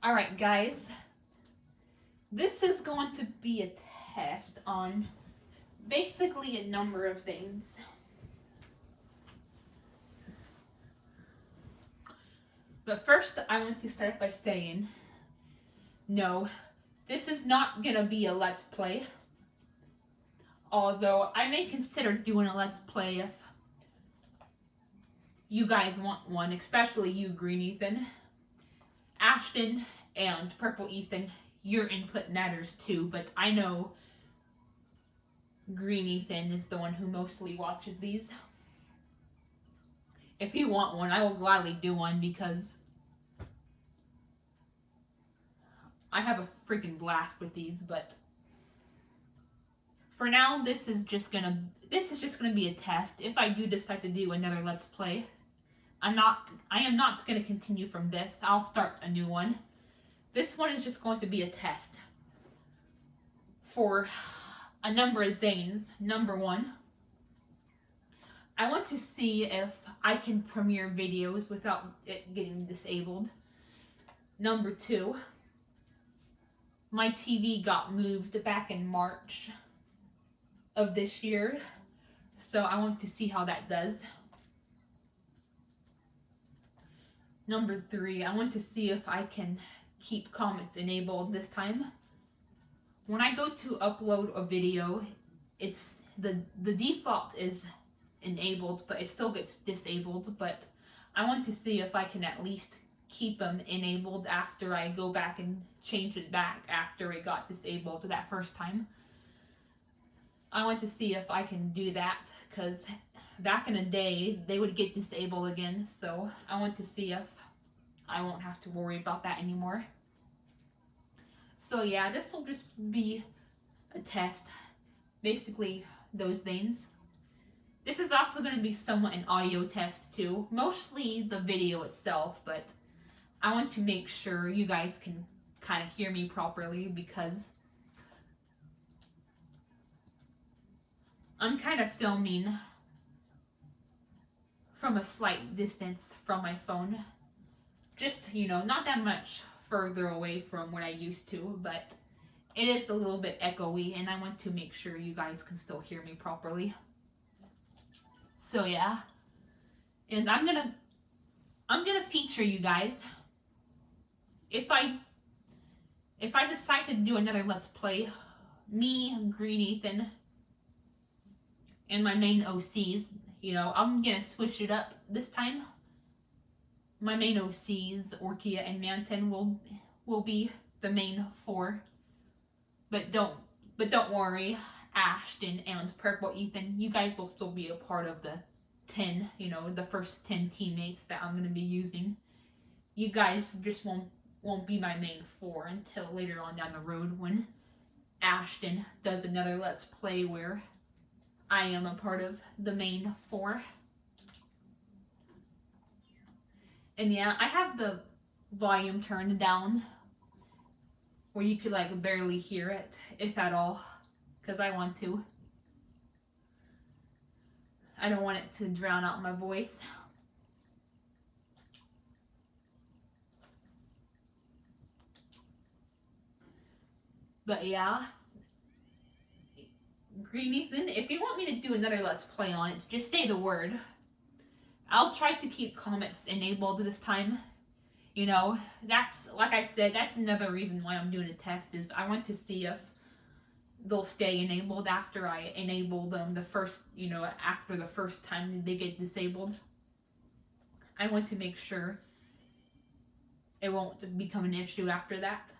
Alright, guys. This is going to be a test on basically a number of things. But first, I want to start by saying, no, this is not gonna be a Let's Play. Although, I may consider doing a Let's Play if you guys want one, especially you, Green Ethan. Ashton and Purple Ethan, your input matters too, but I know Green Ethan is the one who mostly watches these. If you want one, I will gladly do one because I have a freaking blast with these, but for now this is just gonna be a test. If I do decide to do another Let's Play, I am not gonna continue from this. I'll start a new one. This one is just going to be a test for a number of things. Number one, I want to see if I can premiere videos without it getting disabled. Number two, my TV got moved back in March of this year, so I want to see how that does. Number three, I want to see if I can keep comments enabled this time. When I go to upload a video, it's the default is enabled, but it still gets disabled. But I want to see if I can at least keep them enabled after I go back and change it back after it got disabled that first time. I want to see if I can do that, because back in the day they would get disabled again, so I want to see if I won't have to worry about that anymore. So yeah, this will just be a test. Basically, those things. This is also going to be somewhat an audio test too. Mostly the video itself, but I want to make sure you guys can kind of hear me properly because I'm kind of filming from a slight distance from my phone. Just, not that much further away from what I used to, but it is a little bit echoey, and I want to make sure you guys can still hear me properly. So yeah, and I'm gonna feature you guys. If I decide to do another Let's Play, me, Green Ethan, and my main OCs, I'm gonna switch it up this time. My main OCs, Orkia and Manton, will be the main four. But don't worry, Ashton and Purple Ethan, you guys will still be a part of the 10, the first 10 teammates that I'm gonna be using. You guys just won't be my main four until later on down the road when Ashton does another Let's Play where I am a part of the main four. And yeah, I have the volume turned down where you could barely hear it, if at all, because I want to. I don't want it to drown out my voice. But yeah, Green Ethan, if you want me to do another Let's Play on it, just say the word. I'll try to keep comments enabled this time. That's, like I said, that's another reason why I'm doing a test, is I want to see if they'll stay enabled after I enable them after the first time they get disabled. I want to make sure it won't become an issue after that.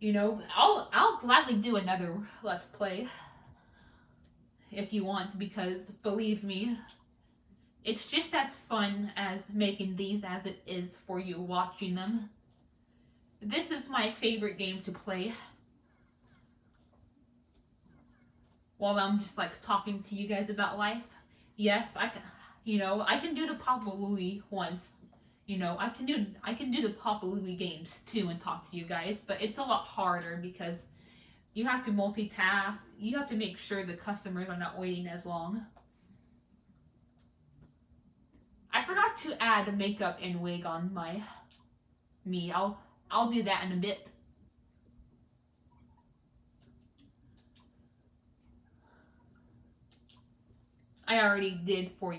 I'll gladly do another Let's Play if you want, because believe me, it's just as fun as making these as it is for you watching them. This is my favorite game to play while I'm just talking to you guys about life. Yes, I can do the Papa Louie ones. I can do the Papa Louie games too and talk to you guys, but it's a lot harder because You have to multitask. You have to make sure the customers are not waiting as long. I forgot to add makeup and wig on me. I'll do that in a bit. I already did for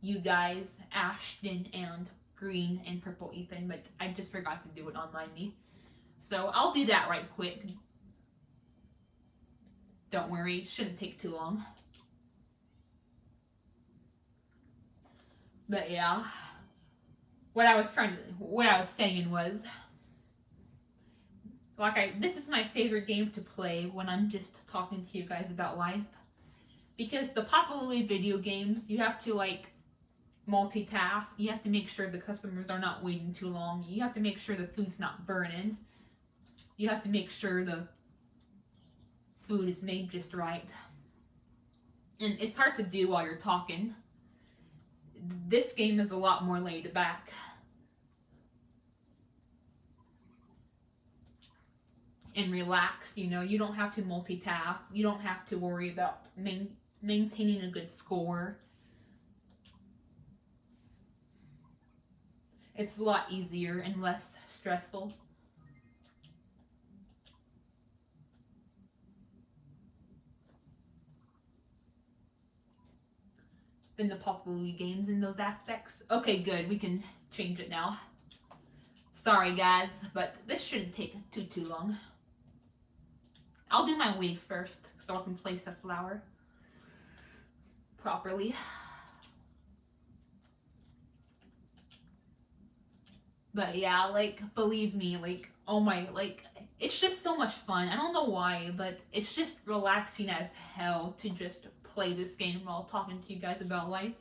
you guys, Ashton and Green and Purple Ethan, but I just forgot to do it on me. So I'll do that right quick. Don't worry, shouldn't take too long. But yeah, what I was saying was, this is my favorite game to play when I'm just talking to you guys about life. Because the popular video games, you have to multitask. You have to make sure the customers are not waiting too long. You have to make sure the food's not burning. You have to make sure the food is made just right. And it's hard to do while you're talking. This game is a lot more laid back. And relaxed, you don't have to multitask. You don't have to worry about maintaining a good score. It's a lot easier and less stressful. Than the popular games in those aspects. Okay, good. We can change it now. Sorry, guys, but this shouldn't take too long. I'll do my wig first so I can place a flower properly. But yeah, believe me, it's just so much fun. I don't know why, but it's just relaxing as hell to just play this game while talking to you guys about life.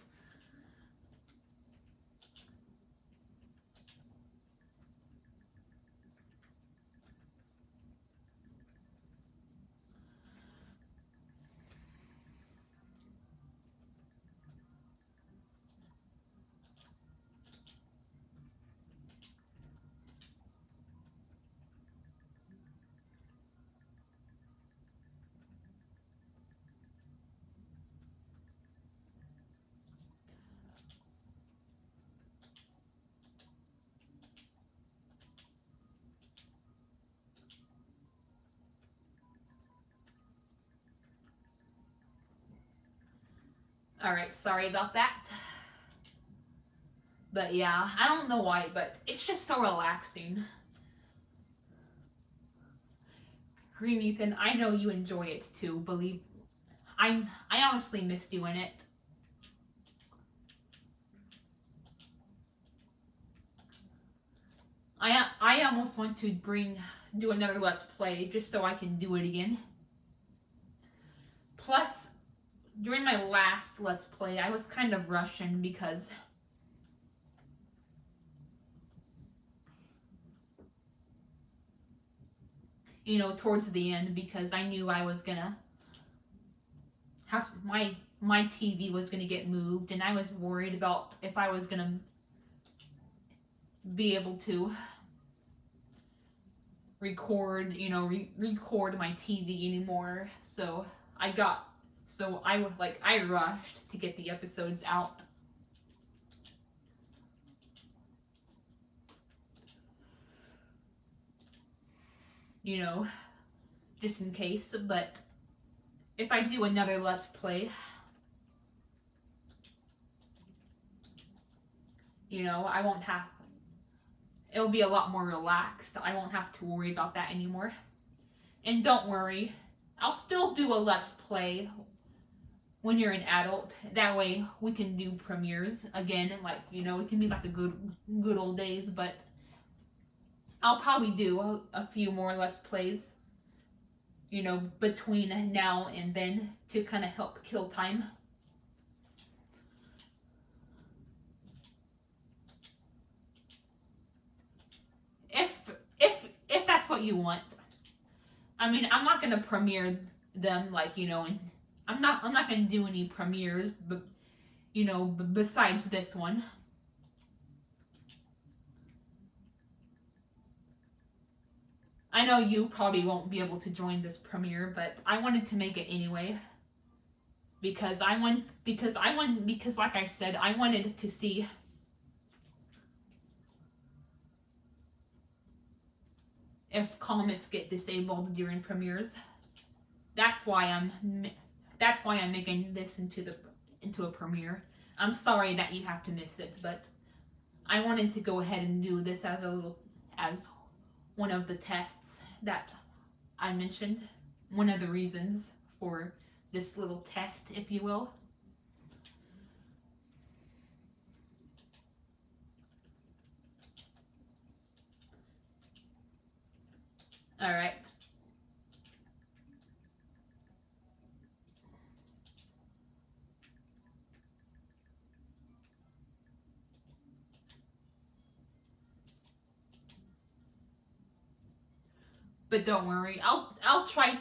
Alright, sorry about that. But yeah, I don't know why, but it's just so relaxing. Green Ethan, I know you enjoy it too, I honestly miss doing it. I almost want to do another Let's Play just so I can do it again. Plus, during my last Let's Play, I was kind of rushing because towards the end, because I knew I was gonna have my TV was gonna get moved, and I was worried about if I was gonna be able to record my TV anymore. So I rushed to get the episodes out. Just in case. But if I do another Let's Play, I won't have, it'll be a lot more relaxed. I won't have to worry about that anymore. And don't worry, I'll still do a Let's Play when you're an adult. That way we can do premieres again, it can be like the good old days. But I'll probably do a few more Let's Plays, between now and then to kind of help kill time. If that's what you want. I mean, I'm not gonna premiere them and I'm not gonna do any premieres, but besides this one. I know you probably won't be able to join this premiere, but I wanted to make it anyway. Because like I said, I wanted to see if comments get disabled during premieres. That's why I'm making this into a premiere. I'm sorry that you have to miss it, but I wanted to go ahead and do this as one of the tests that I mentioned. One of the reasons for this little test, if you will. All right. But don't worry, I'll try,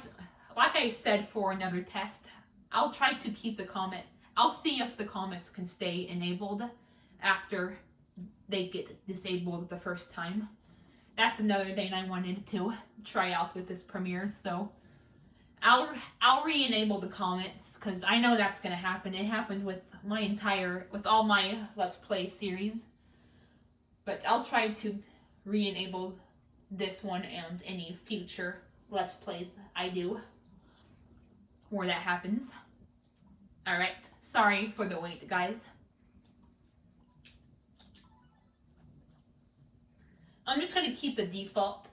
like I said for another test, I'll try to keep the comment. I'll see if the comments can stay enabled after they get disabled the first time. That's another thing I wanted to try out with this premiere, so I'll re-enable the comments because I know that's gonna happen. It happened with all my Let's Play series, but I'll try to re-enable this one and any future Let's Plays I do where that happens. Alright, sorry for the wait, guys. I'm just gonna keep the default.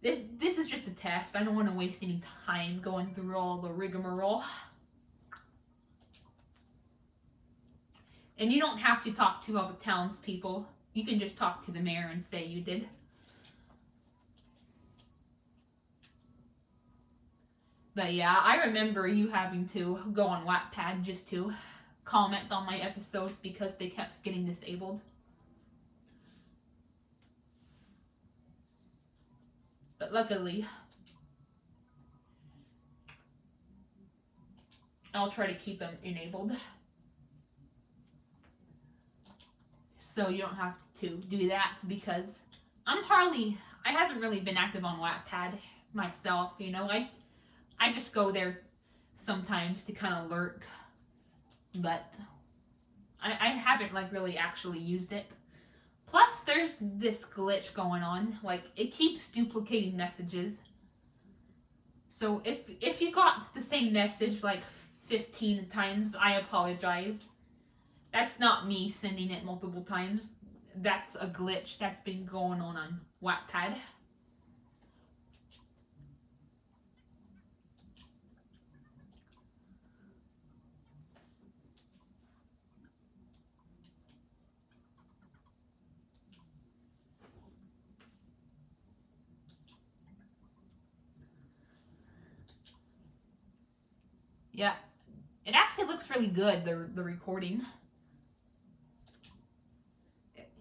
This is just a test. I don't want to waste any time going through all the rigmarole. And you don't have to talk to all the townspeople. You can just talk to the mayor and say you did. But yeah, I remember you having to go on Wattpad just to comment on my episodes because they kept getting disabled. But luckily, I'll try to keep them enabled. So you don't have to do that because I haven't really been active on Wattpad myself, you know. I just go there sometimes to kind of lurk, but I haven't like really actually used it. Plus, there's this glitch going on. Like, it keeps duplicating messages. So if you got the same message like 15 times, I apologize. That's not me sending it multiple times. That's a glitch that's been going on Wattpad. Yeah, it actually looks really good, the recording.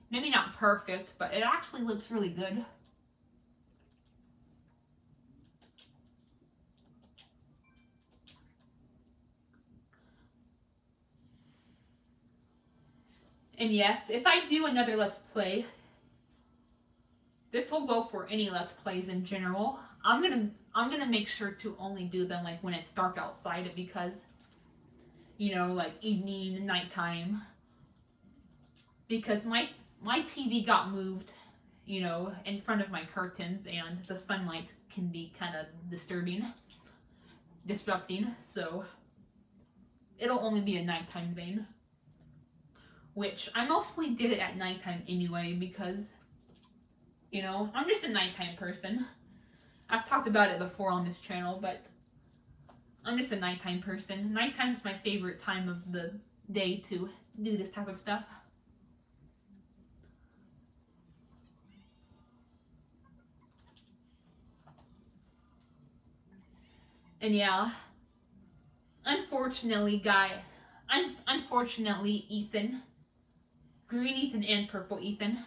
Maybe not perfect, but it actually looks really good. And yes, if I do another Let's Play, this will go for any Let's Plays in general. I'm gonna make sure to only do them like when it's dark outside because, you know, like evening, nighttime. Because my TV got moved, you know, in front of my curtains, and the sunlight can be kind of disrupting. So it'll only be a nighttime thing. Which I mostly did it at nighttime anyway because, you know, I'm just a nighttime person. I've talked about it before on this channel, but I'm just a nighttime person. Nighttime's my favorite time of the day to do this type of stuff. And yeah, unfortunately, Ethan, Green Ethan and Purple Ethan.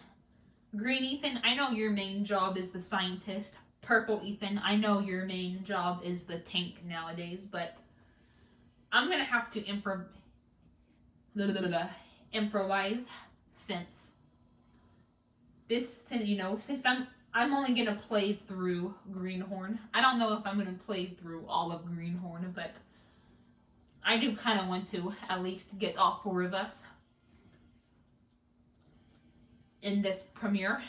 Green Ethan, I know your main job is the scientist. Purple Ethan, I know your main job is the tank nowadays, but I'm gonna have to improvise since this, you know, since I'm only gonna play through Greenhorn. I don't know if I'm gonna play through all of Greenhorn, but I do kind of want to at least get all 4 of us in this premiere,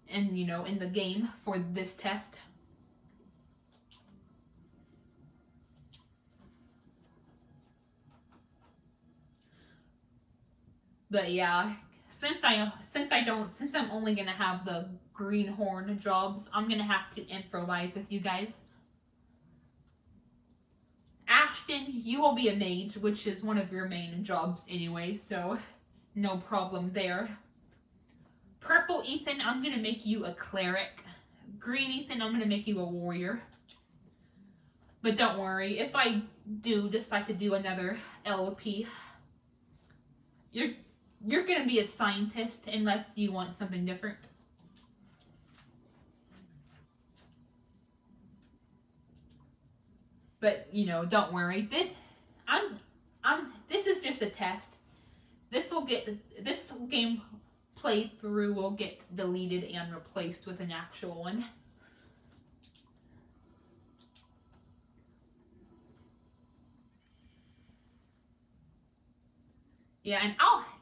and you know, in the game for this test. But yeah, since I'm only gonna have the Greenhorn jobs, I'm gonna have to improvise with you guys. Ashton, you will be a mage, which is one of your main jobs anyway, so no problem there. Purple Ethan, I'm gonna make you a cleric. Green Ethan, I'm gonna make you a warrior. But don't worry, if I do decide to do another LP, you're gonna be a scientist unless you want something different. But you know, don't worry. This is just a test. This game playthrough will get deleted and replaced with an actual one. Yeah,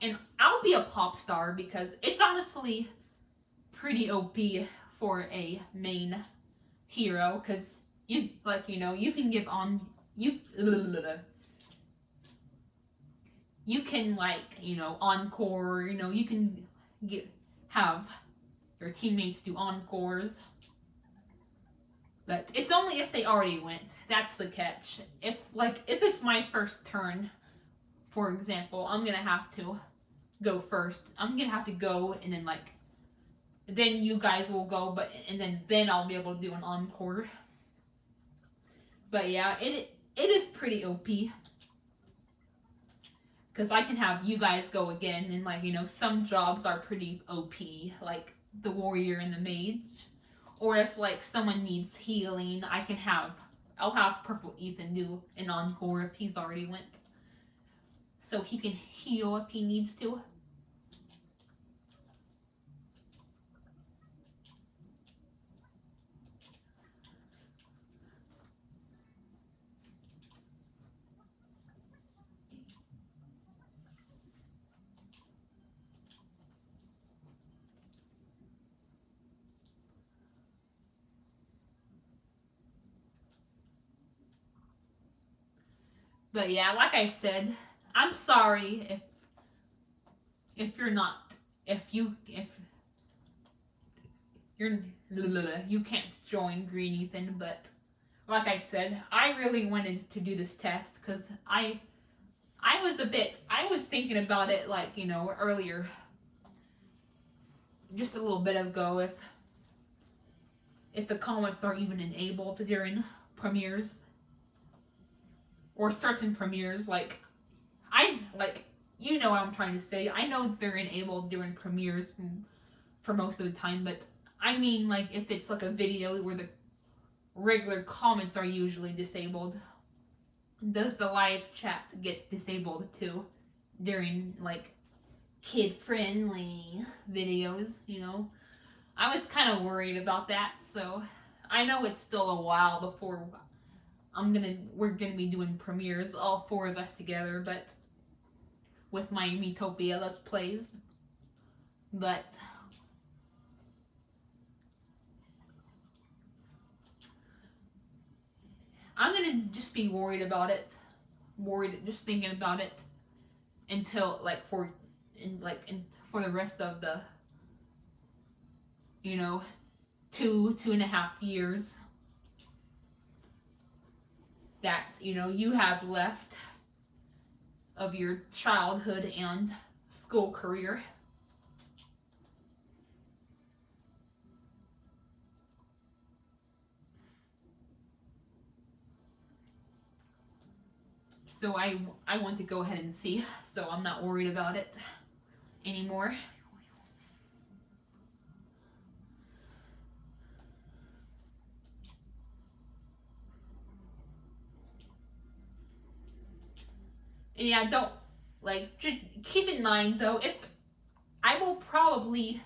and I'll be a pop star because it's honestly pretty OP for a main hero, because you you can give on you can encore, you can have your teammates do encores. But it's only if they already went. That's the catch. If it's my first turn, for example, I'm gonna have to go first. I'm gonna have to go, and then you guys will go, and then I'll be able to do an encore. But yeah, it is pretty OP. Because I can have you guys go again, and some jobs are pretty OP, like the warrior and the mage. Or if someone needs healing, I'll have Purple Ethan do an encore if he's already went. So he can heal if he needs to. But yeah, like I said, I'm sorry if you're not if you can't join Green Ethan, but like I said, I really wanted to do this test because I was thinking about it earlier, just a little bit ago, if the comments are even enabled during premieres or certain premieres, you know what I'm trying to say. I know they're enabled during premieres for most of the time, but I mean if it's a video where the regular comments are usually disabled, does the live chat get disabled too during kid friendly videos? I was kind of worried about that, so I know it's still a while before we're gonna be doing premieres, all 4 of us together, but with my Miitopia Let's Plays. But I'm gonna just be worried about it, just thinking about it until for the rest of the 2.5 years that you have left of your childhood and school career. So I want to go ahead and see, so I'm not worried about it anymore. Yeah, don't just keep in mind though, if I will probably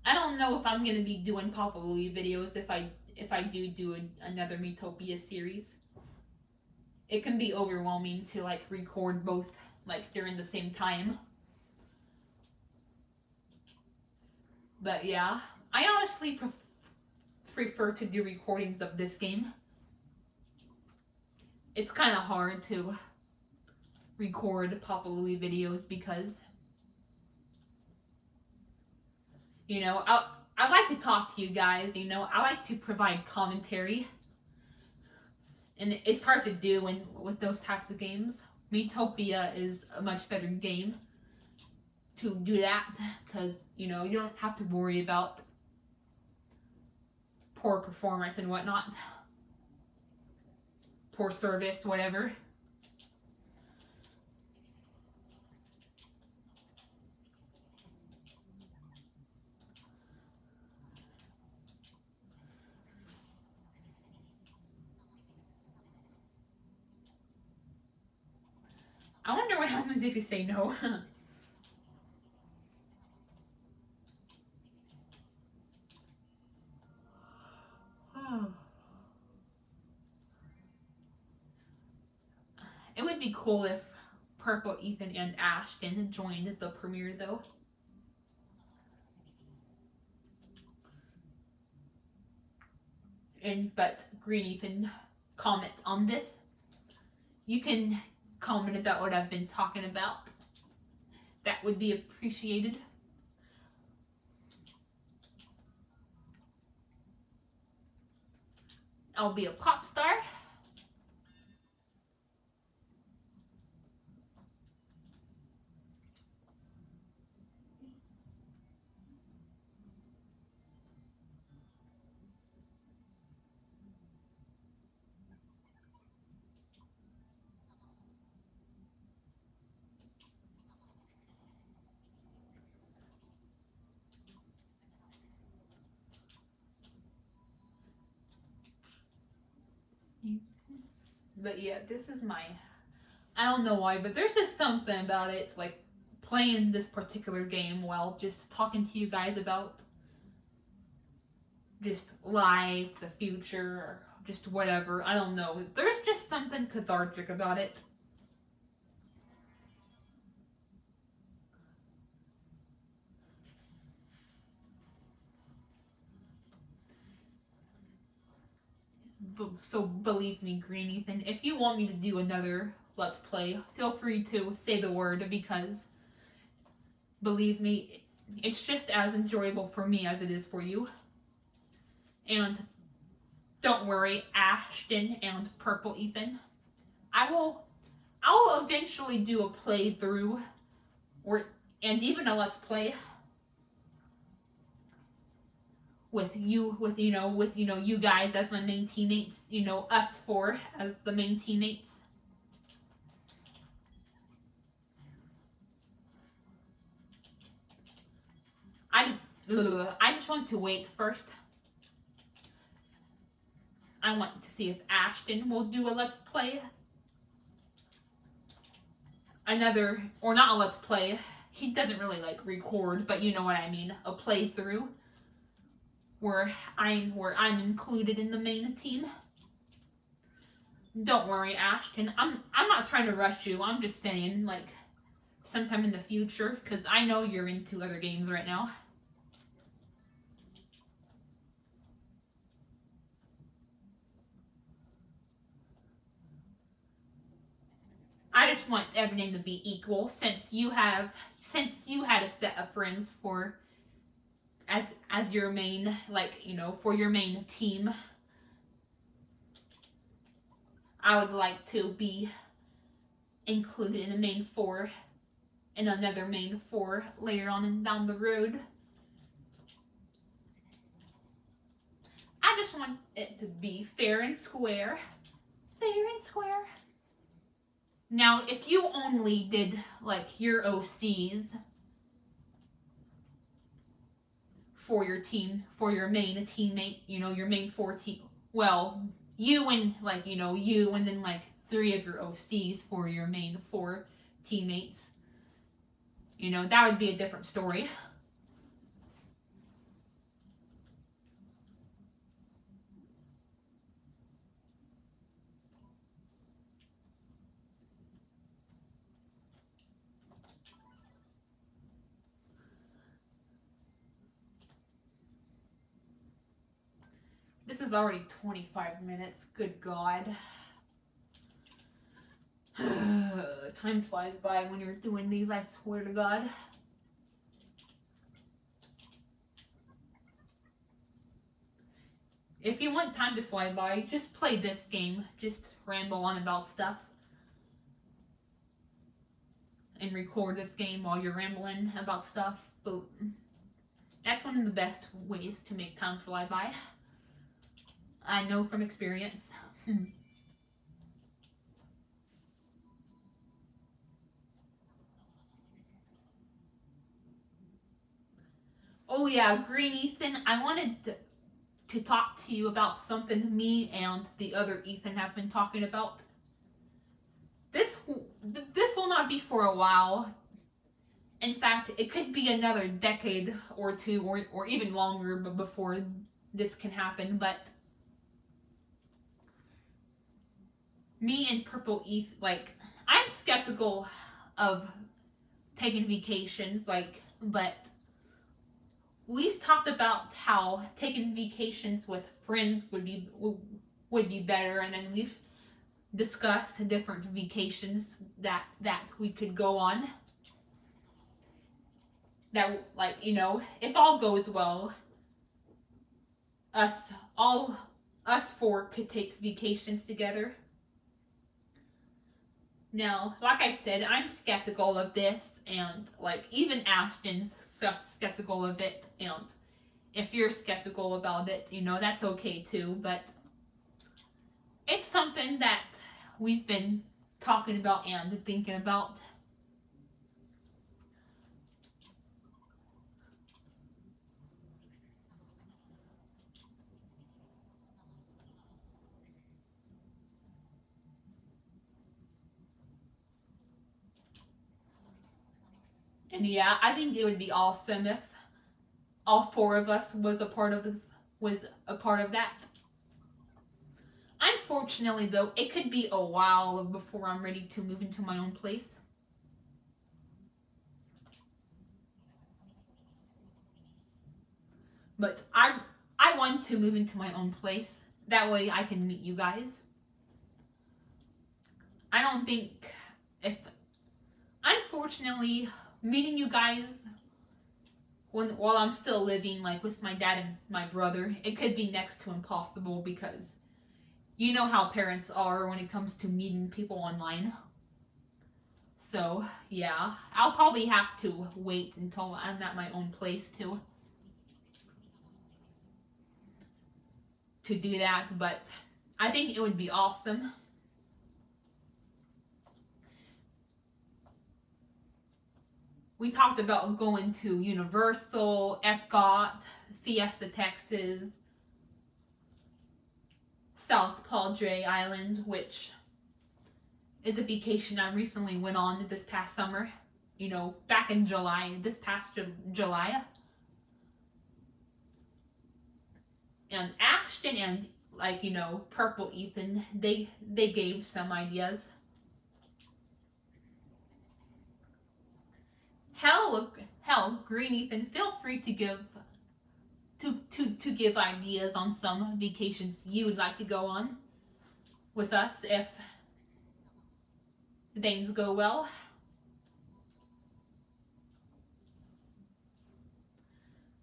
I don't know if I'm gonna be doing Papa Louie videos if I do another Miitopia series. It can be overwhelming to like record both like during the same time. But yeah, I honestly prefer to do recordings of this game. It's kind of hard to record Papa Louie videos because, you know, I like to talk to you guys, you know, I like to provide commentary. And it's hard to do with those types of games. Miitopia is a much better game to do that because, you know, you don't have to worry about poor performance and whatnot. Poor service, whatever. I wonder what happens if you say no. It would be cool if Purple Ethan and Ashton joined the premiere though. But Green Ethan, comment on this. You can comment about what I've been talking about. That would be appreciated. I'll be a pop star. But yeah, this is my, I don't know why, but there's just something about it, like playing this particular game while just talking to you guys about just life, the future, or just whatever. I don't know. There's just something cathartic about it. So believe me, Green Ethan, if you want me to do another Let's Play, feel free to say the word because, believe me, it's just as enjoyable for me as it is for you. And don't worry, Ashton and Purple Ethan, I'll eventually do a playthrough and even a Let's Play with you guys as my main teammates, us four as the main teammates. I just want to wait first. I want to see if Ashton will do a Let's Play. Or not a Let's Play. He doesn't really like record, but you know what I mean. A playthrough where I'm included in the main team. Don't worry, Ashton. I'm not trying to rush you. I'm just saying, like, sometime in the future, because I know you're into other games right now. I just want everything to be equal since you had a set of friends for as your main, like, for your main team. I would like to be included in a main four and another main four later on and down the road. I just want it to be fair and square. Fair and square. Now, if you only did, like, your OCs for your team, for your main teammate, your main four team, well, you and, like, you and then, like, 3 of your OCs for your main 4 teammates. You know, that would be a different story. This is already 25 minutes. Good God. Time flies by when you're doing these, I swear to God. If you want time to fly by, just play this game. Just ramble on about stuff. And record this game while you're rambling about stuff. But that's one of the best ways to make time fly by. I know from experience. Oh yeah, Green Ethan, I wanted to talk to you about something me and the other Ethan have been talking about. This will not be for a while. In fact, it could be another decade or two, or even longer before this can happen, but me and Purple Ethan, like, I'm skeptical of taking vacations, like, but we've talked about how taking vacations with friends would be better, and then we've discussed different vacations that we could go on. That, like, you know, if all goes well, us 4 could take vacations together. Now, like I said, I'm skeptical of this, and like even Ashton's skeptical of it, and if you're skeptical about it, you know, that's okay too, but it's something that we've been talking about and thinking about. And yeah, I think it would be awesome if all 4 of us was a part of that. Unfortunately, though, it could be a while before I'm ready to move into my own place. But I want to move into my own place. That way I can meet you guys. I don't think unfortunately, meeting you guys while I'm still living, like, with my dad and my brother, it could be next to impossible, because you know how parents are when it comes to meeting people online. So, yeah, I'll probably have to wait until I'm at my own place to do that, but I think it would be awesome. We talked about going to Universal, Epcot, Fiesta Texas, South Padre Island, which is a vacation I recently went on this past summer. You know, back in July, this past July. And Ashton and, like, you know, Purple Ethan, they gave some ideas. Hell, Green Ethan, feel free to give give ideas on some vacations you would like to go on with us if things go well.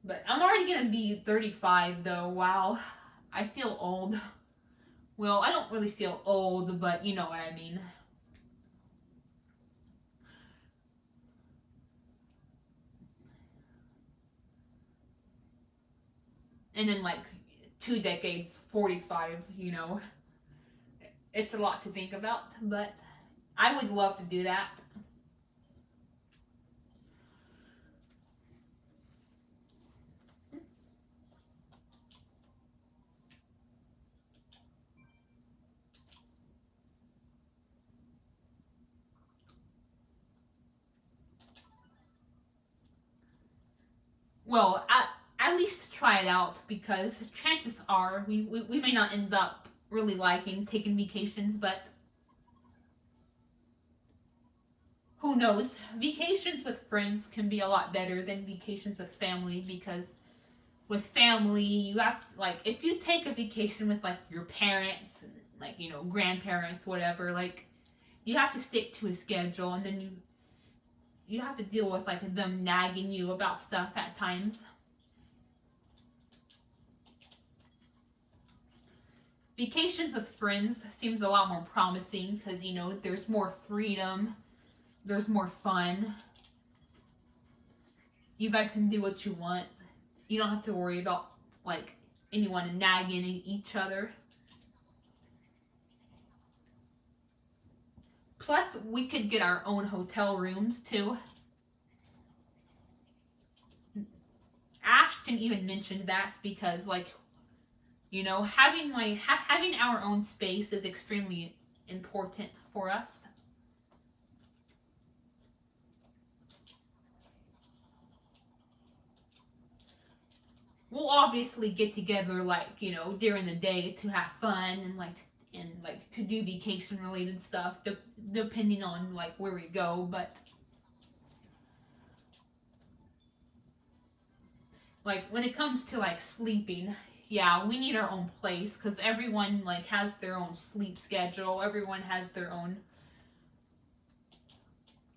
But I'm already gonna be 35 though. Wow, I feel old. Well, I don't really feel old, but you know what I mean. And in like 2 decades, 45, you know. It's a lot to think about, but I would love to do that. Well, at least try it out, because chances are we may not end up really liking taking vacations, but who knows? Vacations with friends can be a lot better than vacations with family, because with family, you have to, like, if you take a vacation with like your parents, like, you know, grandparents, whatever, like, you have to stick to a schedule, and then you have to deal with like them nagging you about stuff at times. Vacations with friends seems a lot more promising, because, you know, there's more freedom, there's more fun. You guys can do what you want. You don't have to worry about like anyone nagging each other. Plus, we could get our own hotel rooms too. Ashton even mentioned that, because, like, you know, having our own space is extremely important for us. We'll obviously get together, like, you know, during the day to have fun, and like to do vacation related stuff, depending on like where we go. But like when it comes to like sleeping, yeah, we need our own place, because everyone like has their own sleep schedule. Everyone has their own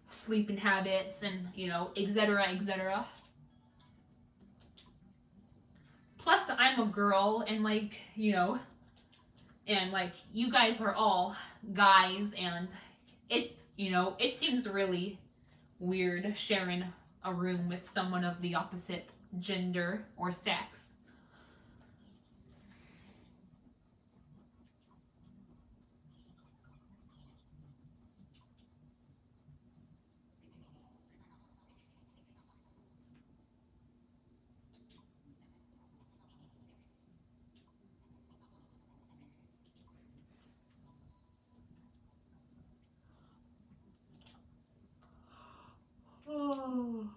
sleeping habits, and, you know, etc., etc. Plus, I'm a girl, and, like, you know, and like you guys are all guys, and it, you know, it seems really weird sharing a room with someone of the opposite gender or sex. Oh.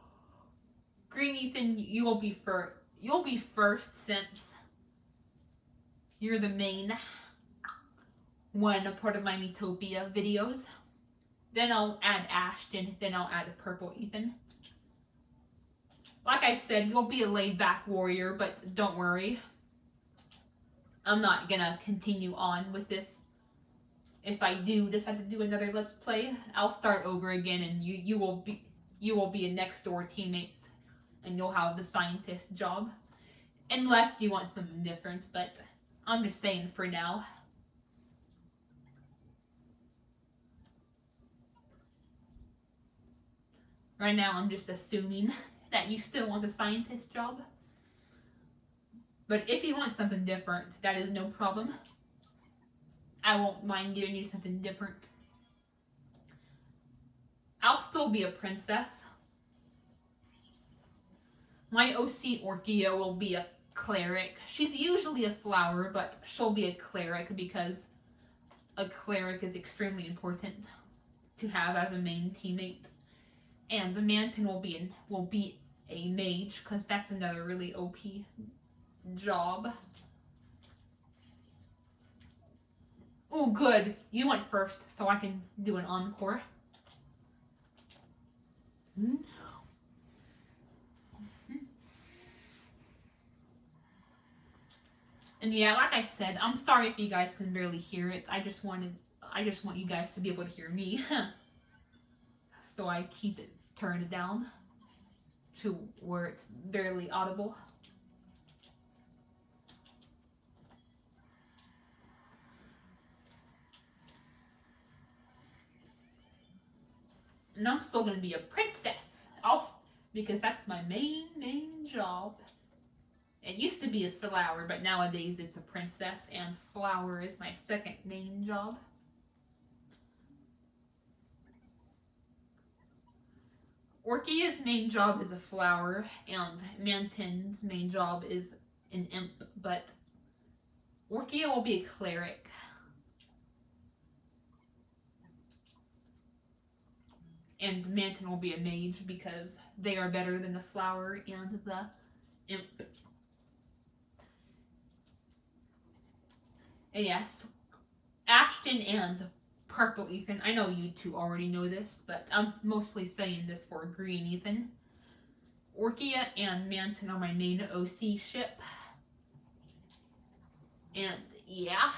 Green Ethan, you'll be first, since you're the main one, a part of my Metopia videos. Then I'll add Ashton, then I'll add Purple Ethan. Like I said, you'll be a laid back warrior, but don't worry. I'm not gonna continue on with this. If I do decide to do another Let's Play, I'll start over again, and you will be a next door teammate, and you'll have the scientist job. Unless you want something different, but I'm just saying for now. Right now, I'm just assuming that you still want the scientist job. But if you want something different, that is no problem. I won't mind giving you something different. I'll still be a princess. My OC Orkia will be a cleric. She's usually a flower, but she'll be a cleric, because a cleric is extremely important to have as a main teammate. And the Manton will be a mage, because that's another really OP job. Oh, good. You went first, so I can do an encore. And yeah, like I said, I'm sorry if you guys can barely hear it. I just want you guys to be able to hear me. So I keep it turned down to where it's barely audible. And I'm still gonna be a princess, also, because that's my main job. It used to be a flower, but nowadays it's a princess, and flower is my second main job. Orkia's main job is a flower, and Manton's main job is an imp, but Orkia will be a cleric. And Manton will be a mage, because they are better than the flower and the And yes, Ashton and Purple Ethan. I know you two already know this, but I'm mostly saying this for Green Ethan. Orkia and Manton are my main OC ship. And yeah.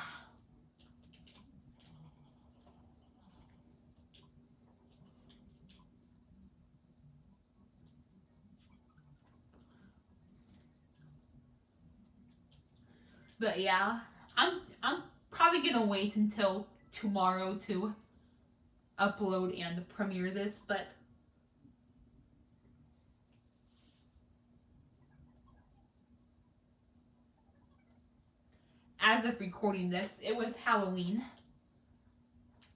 But yeah, I'm probably gonna wait until tomorrow to upload and premiere this, but as of recording this, it was Halloween.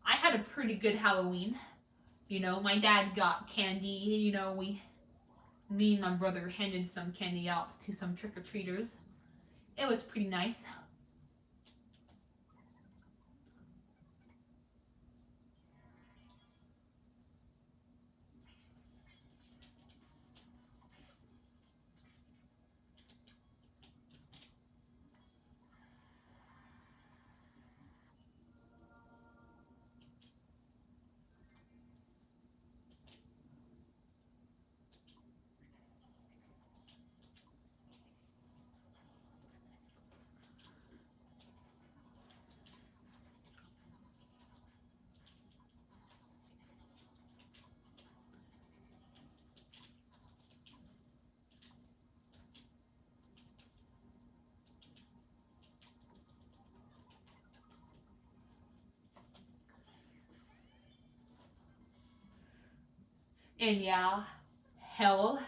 I had a pretty good Halloween. You know, my dad got candy. You know, me and my brother handed some candy out to some trick-or-treaters. It was pretty nice. And yeah, hell,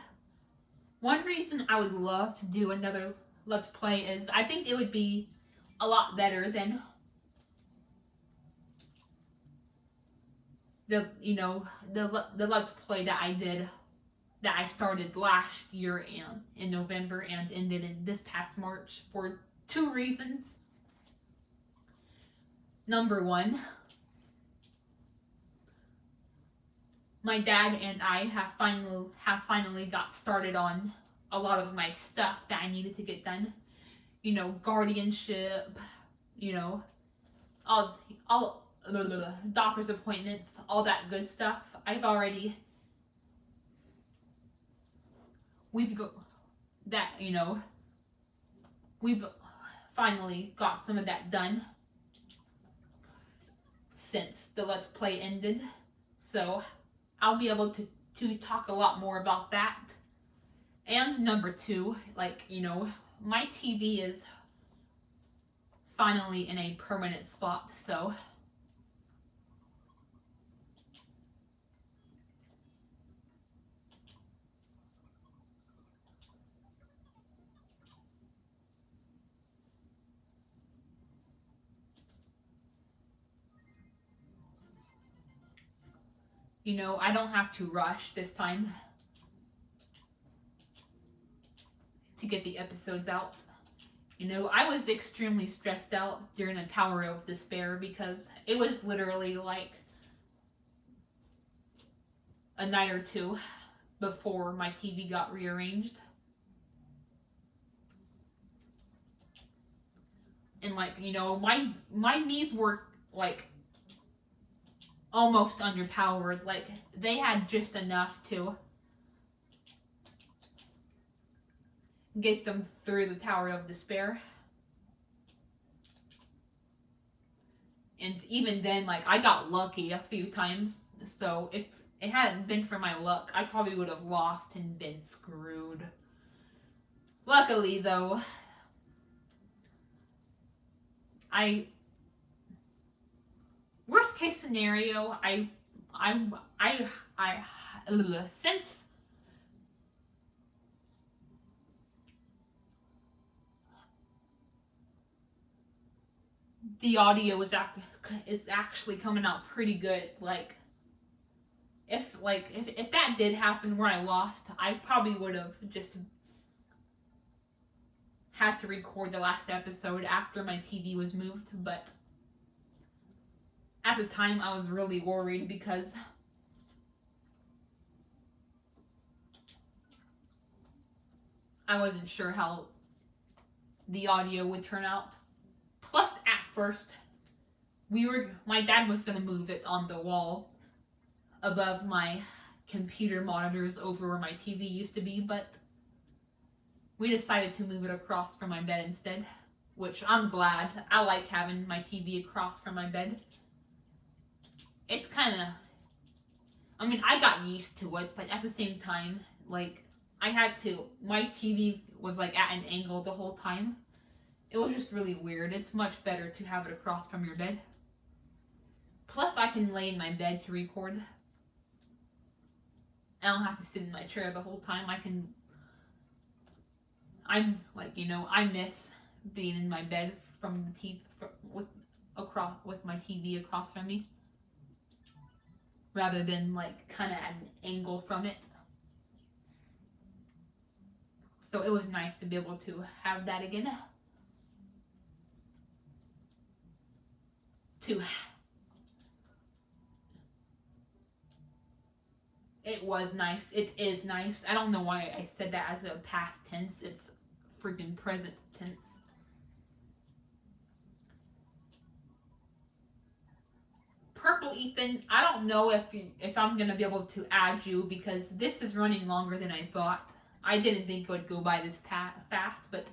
one reason I would love to do another Let's Play is I think it would be a lot better than the Let's Play that I did, that I started last year and in November and ended in this past March, for two reasons. Number one, my dad and I have finally got started on a lot of my stuff that I needed to get done. You know, guardianship, you know, all doctor's appointments, all that good stuff. We've got that, you know, we've finally got some of that done since the Let's Play ended. So I'll be able to talk a lot more about that. And number two, like, you know, my TV is finally in a permanent spot, so you know, I don't have to rush this time to get the episodes out. You know, I was extremely stressed out during the Tower of Despair because it was literally like a night or two before my TV got rearranged. And like, you know, my knees were like almost underpowered. Like, they had just enough to get them through the Tower of Despair. And even then, like, I got lucky a few times. So if it hadn't been for my luck, I probably would have lost and been screwed. Luckily, though, worst case scenario, since the audio is actually coming out pretty good, like, if that did happen where I lost, I probably would have just had to record the last episode after my TV was moved. But at the time, I was really worried because I wasn't sure how the audio would turn out. Plus, at first, my dad was going to move it on the wall above my computer monitors over where my TV used to be, but we decided to move it across from my bed instead, which I'm glad. I like having my TV across from my bed. It's kind of, I mean, I got used to it, but at the same time, like, my TV was like at an angle the whole time. It was just really weird. It's much better to have it across from your bed. Plus, I can lay in my bed to record. I don't have to sit in my chair the whole time. I'm like, I miss being in my bed from the TV with my TV across from me, rather than like kind of at an angle from it. So it was nice to be able to have that again. It was nice. It is nice. I don't know why I said that as a past tense. It's freaking present tense. Purple Ethan, I don't know if I'm gonna be able to add you because this is running longer than I thought. I didn't think it would go by this fast, but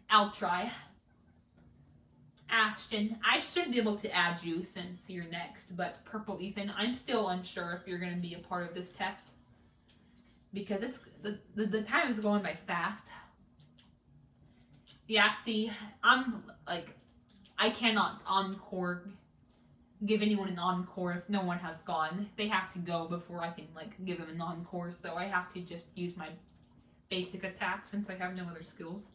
I'll try. Ashton, I should be able to add you since you're next, but Purple Ethan, I'm still unsure if you're going to be a part of this test because it's the time is going by fast. Yeah, see, I'm like, I cannot give anyone an encore if no one has gone. They have to go before I can like give them an encore, so I have to just use my basic attack since I have no other skills.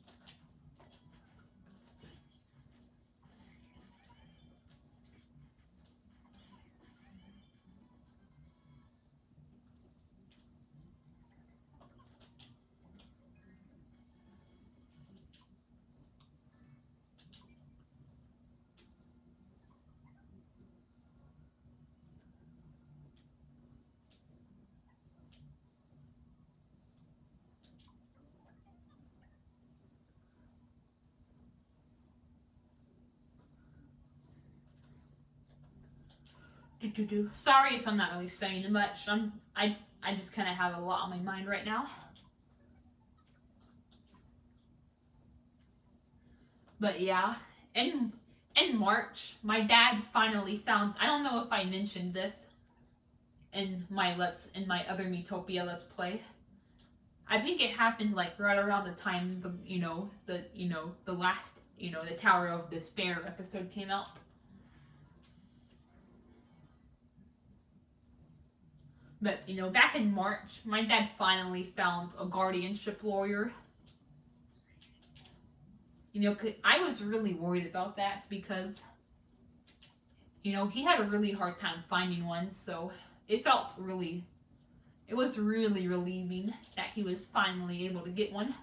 Sorry if I'm not really saying much. I just kind of have a lot on my mind right now. But yeah, in March, my dad finally found. I don't know if I mentioned this in my other Miitopia Let's Play. I think it happened like right around the time the last the Tower of Despair episode came out. But back in March, my dad finally found a guardianship lawyer. I was really worried about that because he had a really hard time finding one, so it was really relieving that he was finally able to get one.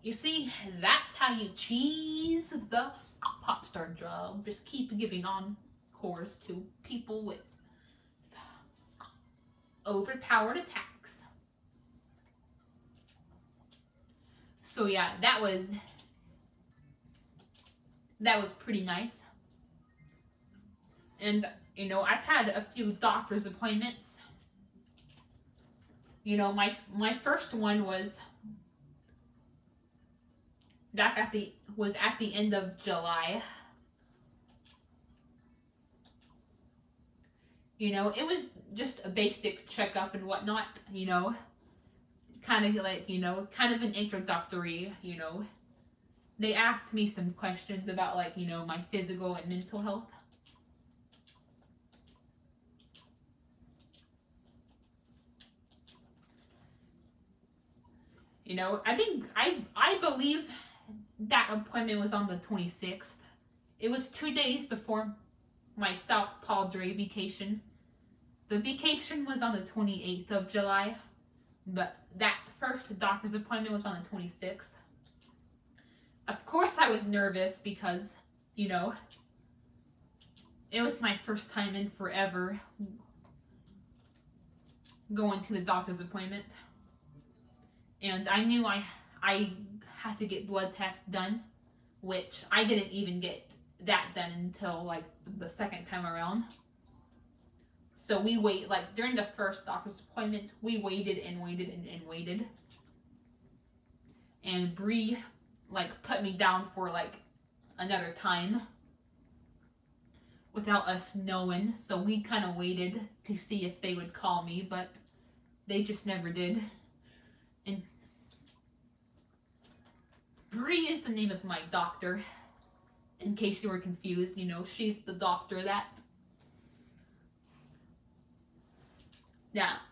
You see, that's how you cheese the pop star job. Just keep giving encores to people with overpowered attacks. So yeah, that was pretty nice. And I've had a few doctor's appointments. My first one was at the end of July. It was just a basic checkup and whatnot, kind of like, kind of an introductory, they asked me some questions about like, my physical and mental health. I believe that appointment was on the 26th. It was 2 days before my South Padre vacation. The vacation was on the 28th of July, but that first doctor's appointment was on the 26th. Of course I was nervous because, you know, it was my first time in forever going to the doctor's appointment. And I knew I had to get blood tests done, which I didn't even get that done until like the second time around. So we wait, like during the first doctor's appointment, we waited and waited and waited. And Bree like put me down for like another time without us knowing. So we kind of waited to see if they would call me, but they just never did. And Bree is the name of my doctor. In case you were confused, you know, she's the doctor that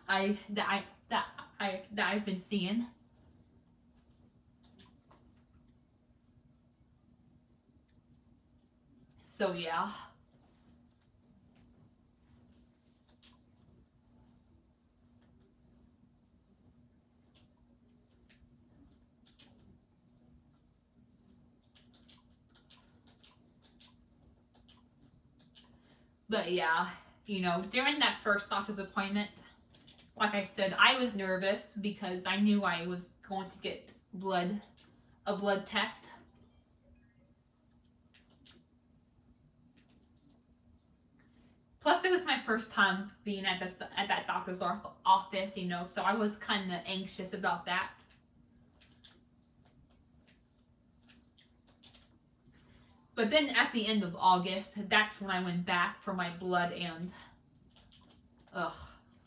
I've been seeing. So yeah. But yeah, you know, during that first doctor's appointment, like I said, I was nervous because I knew I was going to get a blood test. Plus, it was my first time being at that doctor's office, you know, so I was kind of anxious about that. But then at the end of August, that's when I went back for my blood and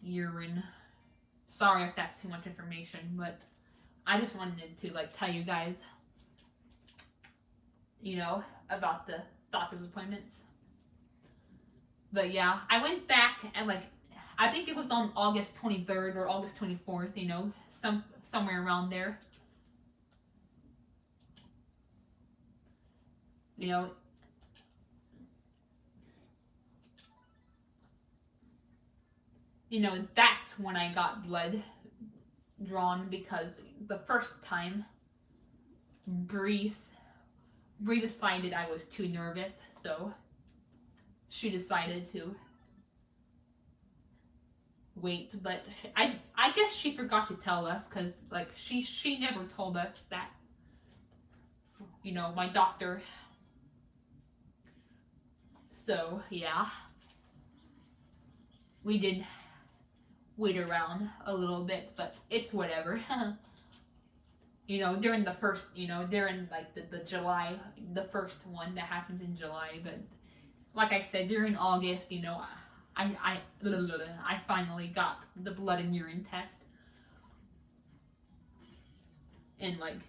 urine. Sorry if that's too much information, but I just wanted to like tell you guys, you know, about the doctor's appointments. But yeah, I went back and like I think it was on August 23rd or August 24th, you know, somewhere around there. You know, that's when I got blood drawn because the first time Bree decided I was too nervous, so she decided to wait. But I guess she forgot to tell us because like she never told us that, you know, my doctor. So yeah, we did wait around a little bit, but it's whatever. You know, during the first, you know, during like the July, the first one that happens in July. But like I said, during August, you know, I finally got the blood and urine test. And like,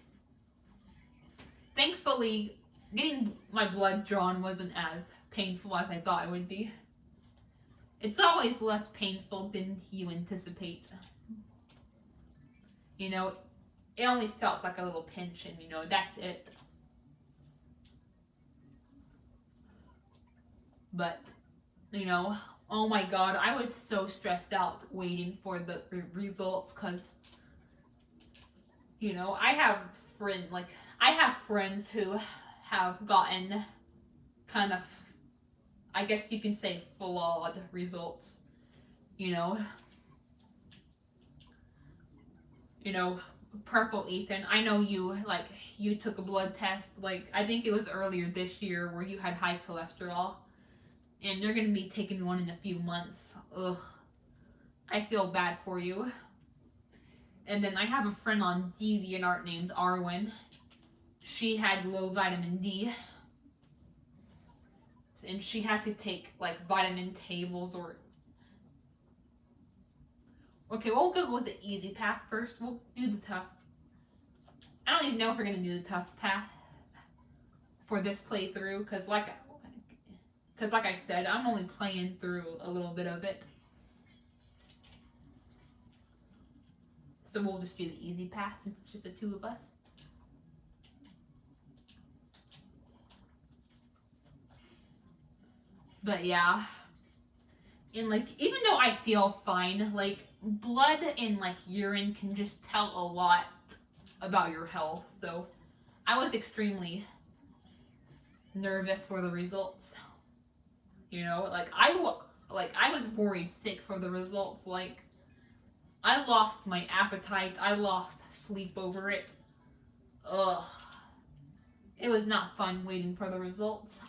thankfully, getting my blood drawn wasn't as painful as I thought it would be. It's always less painful than you anticipate. You know, it only felt like a little pinch and, you know, that's it. But, you know, oh my god, I was so stressed out waiting for the results because, you know, I have friends who have gotten kind of, I guess you can say, flawed results. You know, Purple Ethan, I know you took a blood test, like, I think it was earlier this year where you had high cholesterol, and you're gonna be taking one in a few months. Ugh. I feel bad for you. And then I have a friend on DeviantArt named Arwen. She had low vitamin D. And she had to take, like, vitamin tables or... Okay, we'll go with the easy path first. We'll do the tough. I don't even know if we're going to do the tough path for this playthrough, because like I said, I'm only playing through a little bit of it. So we'll just do the easy path since it's just the two of us. But yeah, and like even though I feel fine, like blood and like urine can just tell a lot about your health. So I was extremely nervous for the results. You know, like I was worried sick for the results. Like I lost my appetite. I lost sleep over it. Ugh. It was not fun waiting for the results.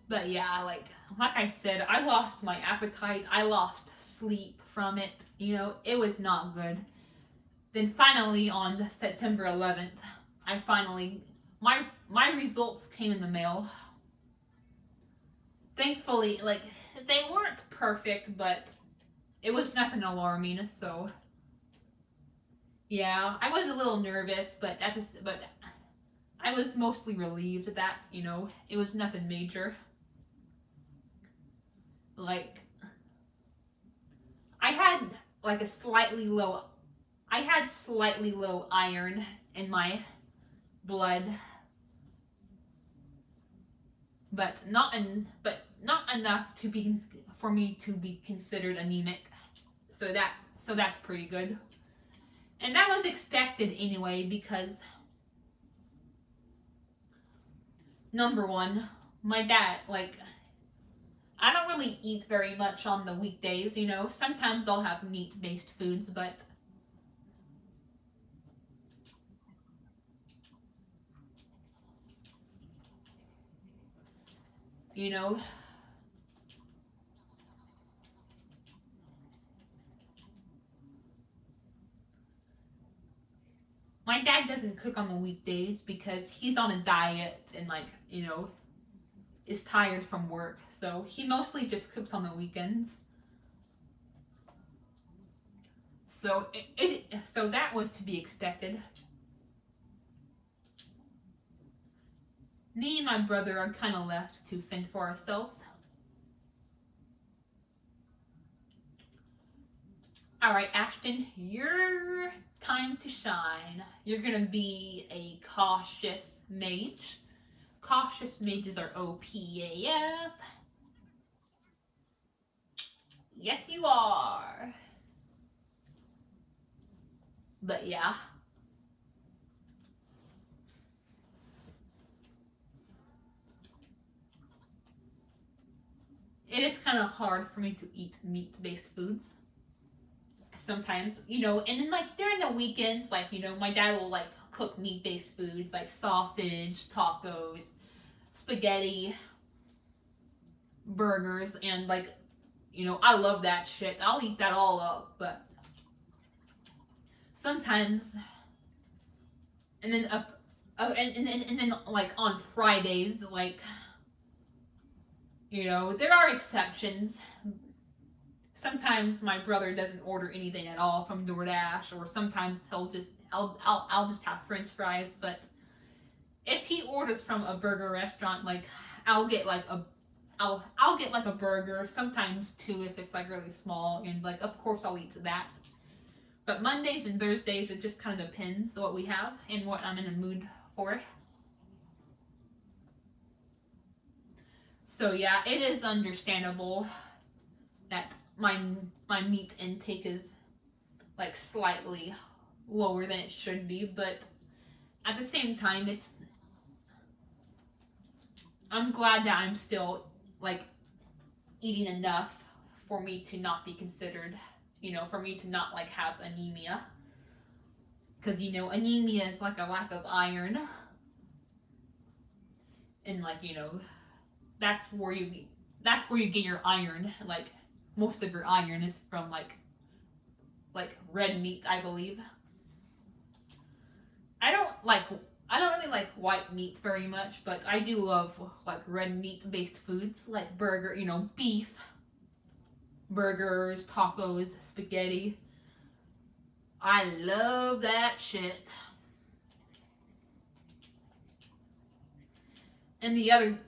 But yeah, like I said, I lost my appetite. I lost sleep from it. You know, it was not good. Then finally on September 11th, I finally my results came in the mail. Thankfully, like they weren't perfect, but it was nothing alarming. So yeah, I was a little nervous, but I was mostly relieved that it was nothing major. Like I had like a slightly low I had slightly low iron in my blood, but not enough to be for me to be considered anemic. So that's pretty good. And that was expected anyway because number one, my dad, like, I don't really eat very much on the weekdays, you know. Sometimes I'll have meat based foods, but you know, my dad doesn't cook on the weekdays because he's on a diet and, like, is tired from work. So he mostly just cooks on the weekends. So that was to be expected. Me and my brother are kind of left to fend for ourselves. All right, Ashton, your time to shine. You're gonna be a cautious mage. Cautious mages are OPAF. Yes, you are. But yeah, it is kind of hard for me to eat meat-based foods sometimes, and then like during the weekends, like, my dad will like cook meat-based foods like sausage, tacos, spaghetti, burgers, and like, I love that shit. I'll eat that all up, but sometimes, and then and then like on Fridays, like, there are exceptions. Sometimes my brother doesn't order anything at all from DoorDash, or sometimes I'll just have French fries. But if he orders from a burger restaurant, like, I'll get like a I'll get like a burger, sometimes two if it's like really small, and like of course I'll eat that. But Mondays and Thursdays, it just kind of depends what we have and what I'm in the mood for. So yeah, it is understandable that my meat intake is like slightly lower than it should be, but at the same time, I'm glad that I'm still like eating enough for me to not be considered, for me to not like have anemia, because anemia is like a lack of iron, and like, that's where you get your iron, like, most of your iron is from like red meat, I believe. I don't like I don't really like white meat very much, but I do love like red meat based foods like burger, beef, burgers, tacos, spaghetti. I love that shit. And the other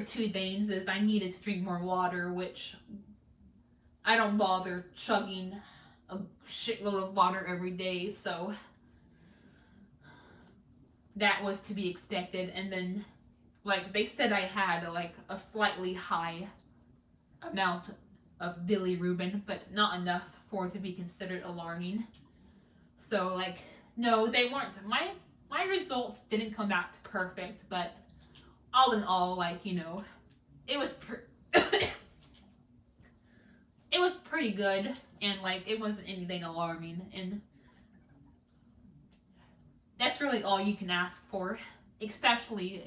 two things is I needed to drink more water, which I don't bother chugging a shitload of water every day, so that was to be expected. And then, like, they said I had like a slightly high amount of bilirubin, but not enough for it to be considered alarming. So, like, no, they weren't. My results didn't come back perfect, but all in all, like, it was it was pretty good, and like it wasn't anything alarming, and that's really all you can ask for, especially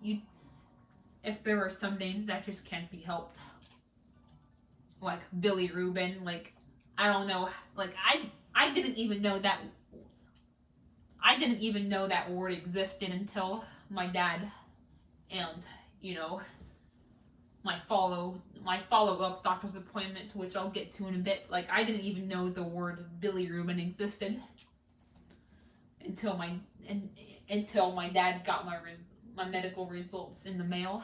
if there are some things that just can't be helped, like bilirubin. Like, I don't know, like I didn't even know that word existed until my dad and my follow up doctor's appointment, which I'll get to in a bit. Like, I didn't even know the word bilirubin existed until my dad got my medical results in the mail,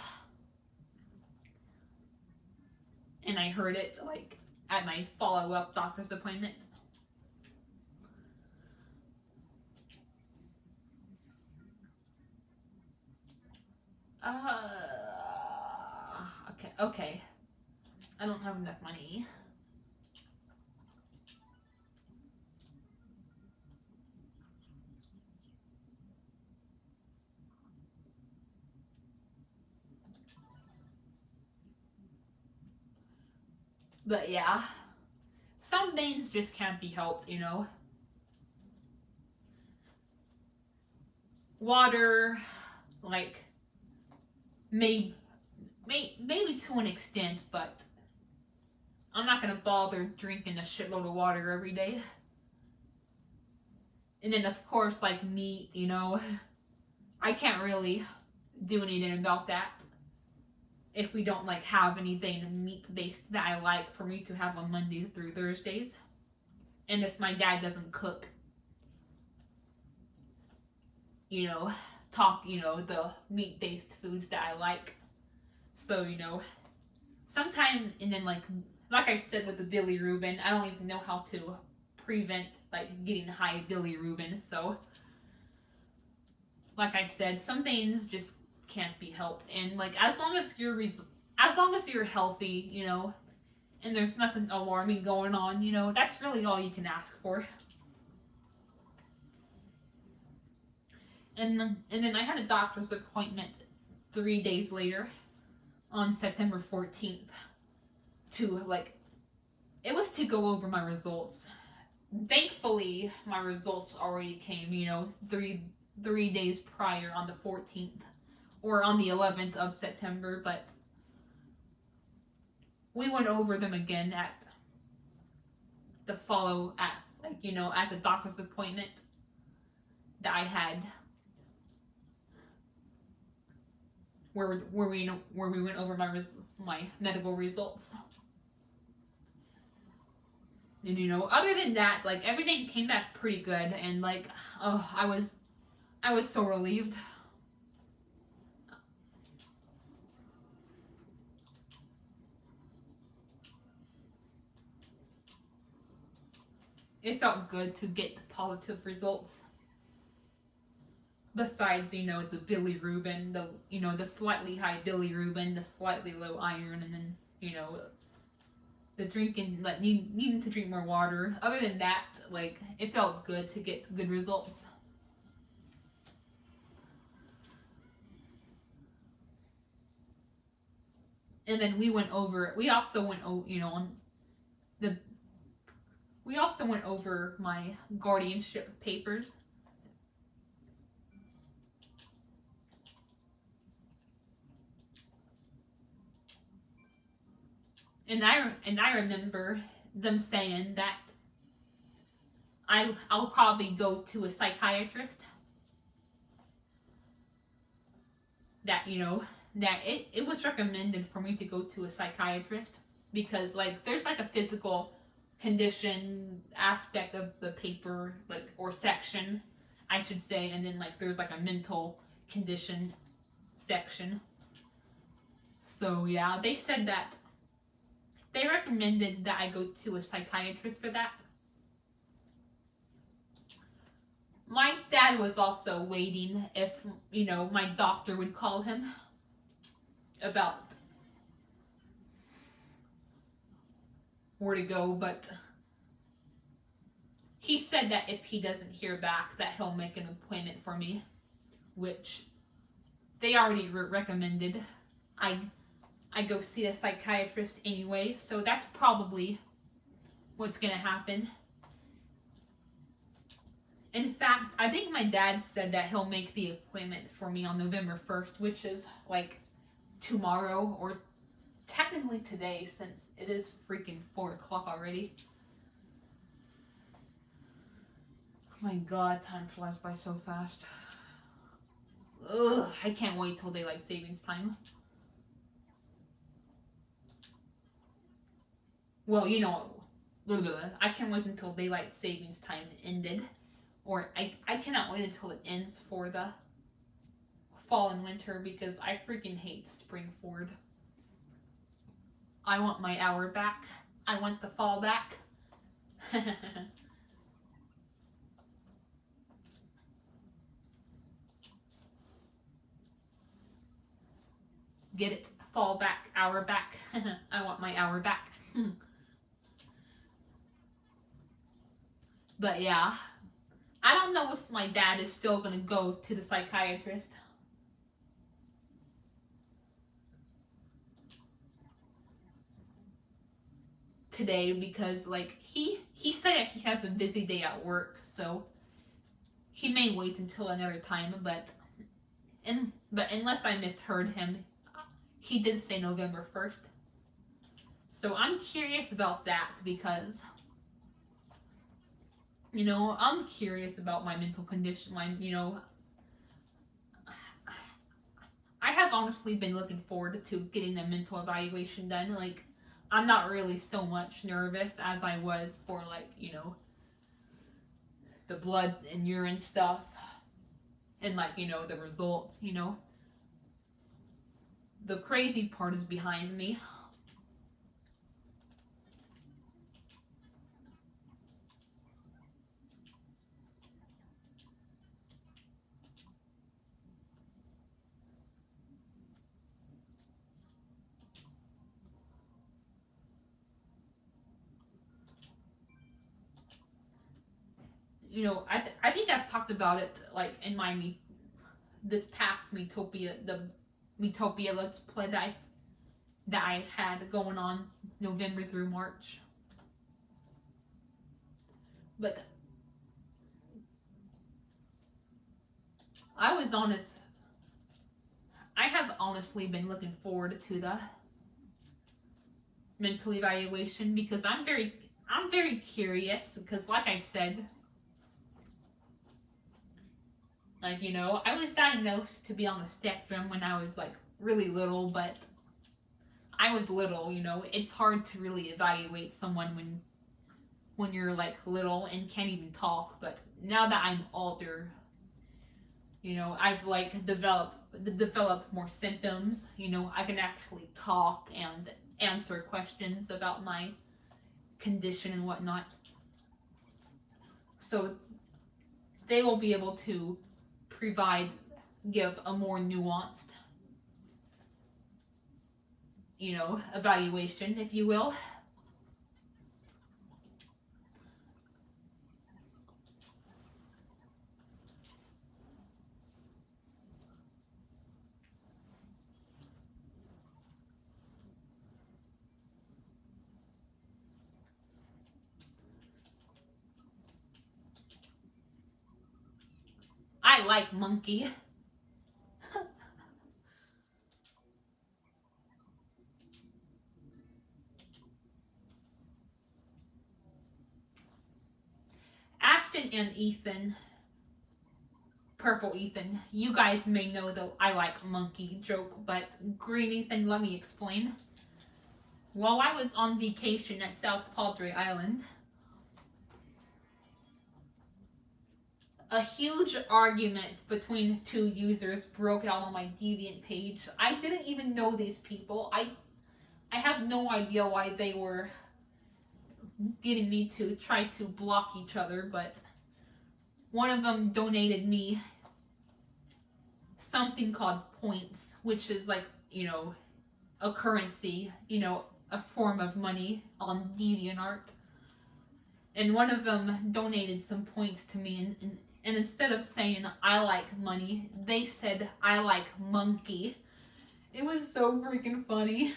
and I heard it like at my follow up doctor's appointment. Okay. I don't have enough money. But yeah, some things just can't be helped, Water, like, maybe to an extent, but I'm not gonna bother drinking a shitload of water every day. And then, of course, like meat, I can't really do anything about that if we don't like have anything meat based that I like for me to have on Mondays through Thursdays. And if my dad doesn't cook, the meat based foods that I like. So, sometime, and then like I said with the bilirubin, I don't even know how to prevent like getting high bilirubin. So, like I said, some things just can't be helped, and like as long as you're healthy, and there's nothing alarming going on, that's really all you can ask for. And then I had a doctor's appointment 3 days later on September 14th it was to go over my results. Thankfully, my results already came, three days prior on the 14th or on the 11th of September, but we went over them again at at the doctor's appointment that I had, where we went over my medical results. And other than that, like everything came back pretty good, and like, oh, I was so relieved. It felt good to get positive results. Besides, the bilirubin, the slightly high bilirubin, the slightly low iron, and then, the drinking, like needing to drink more water. Other than that, like, it felt good to get good results. And then we also went over my guardianship papers. I remember them saying that I'll probably go to a psychiatrist. That that it was recommended for me to go to a psychiatrist because like there's like a physical condition aspect of the paper, like, or section I should say, and then like there's like a mental condition section. So yeah, they said that they recommended that I go to a psychiatrist for that. My dad was also waiting if, my doctor would call him about where to go, but he said that if he doesn't hear back, that he'll make an appointment for me, which they already recommended. I go see a psychiatrist anyway, so that's probably what's gonna happen. In fact, I think my dad said that he'll make the appointment for me on November 1st, which is like tomorrow, or technically today, since it is freaking 4 o'clock already. Oh my god, time flies by so fast. Ugh, I can't wait till daylight savings time. Well, I can't wait until daylight savings time ended. Or I cannot wait until it ends for the fall and winter because I freaking hate spring forward. I want my hour back. I want the fall back. Get it? Fall back, hour back. I want my hour back. But yeah, I don't know if my dad is still gonna go to the psychiatrist. Today because like he said that he has a busy day at work, so he may wait until another time, but unless I misheard him, he did say November 1st. So I'm curious about that because I'm curious about my mental condition. I have honestly been looking forward to getting the mental evaluation done. Like, I'm not really so much nervous as I was for, like, the blood and urine stuff. And, like, the results, The crazy part is behind me. I think I've talked about it, like, in my this past Metopia, the Metopia Let's Play that I had going on November through March. But I was honest. I have honestly been looking forward to the mental evaluation because I'm very curious because, like I said, like, I was diagnosed to be on the spectrum when I was, like, really little, but I was little, It's hard to really evaluate someone when you're, like, little and can't even talk, but now that I'm older, I've, like, developed more symptoms, I can actually talk and answer questions about my condition and whatnot. So they will be able to give a more nuanced, evaluation, if you will. I like monkey. Ashton and Ethan, Purple Ethan, you guys may know the I like monkey joke, but Green Ethan, let me explain. While I was on vacation at South Padre Island, a huge argument between two users broke out on my Deviant page. I didn't even know these people. I have no idea why they were getting me to try to block each other, but one of them donated me something called points, which is like, a currency, a form of money on DeviantArt. And one of them donated some points to me, and instead of saying I like money, they said I like monkey. It was so freaking funny.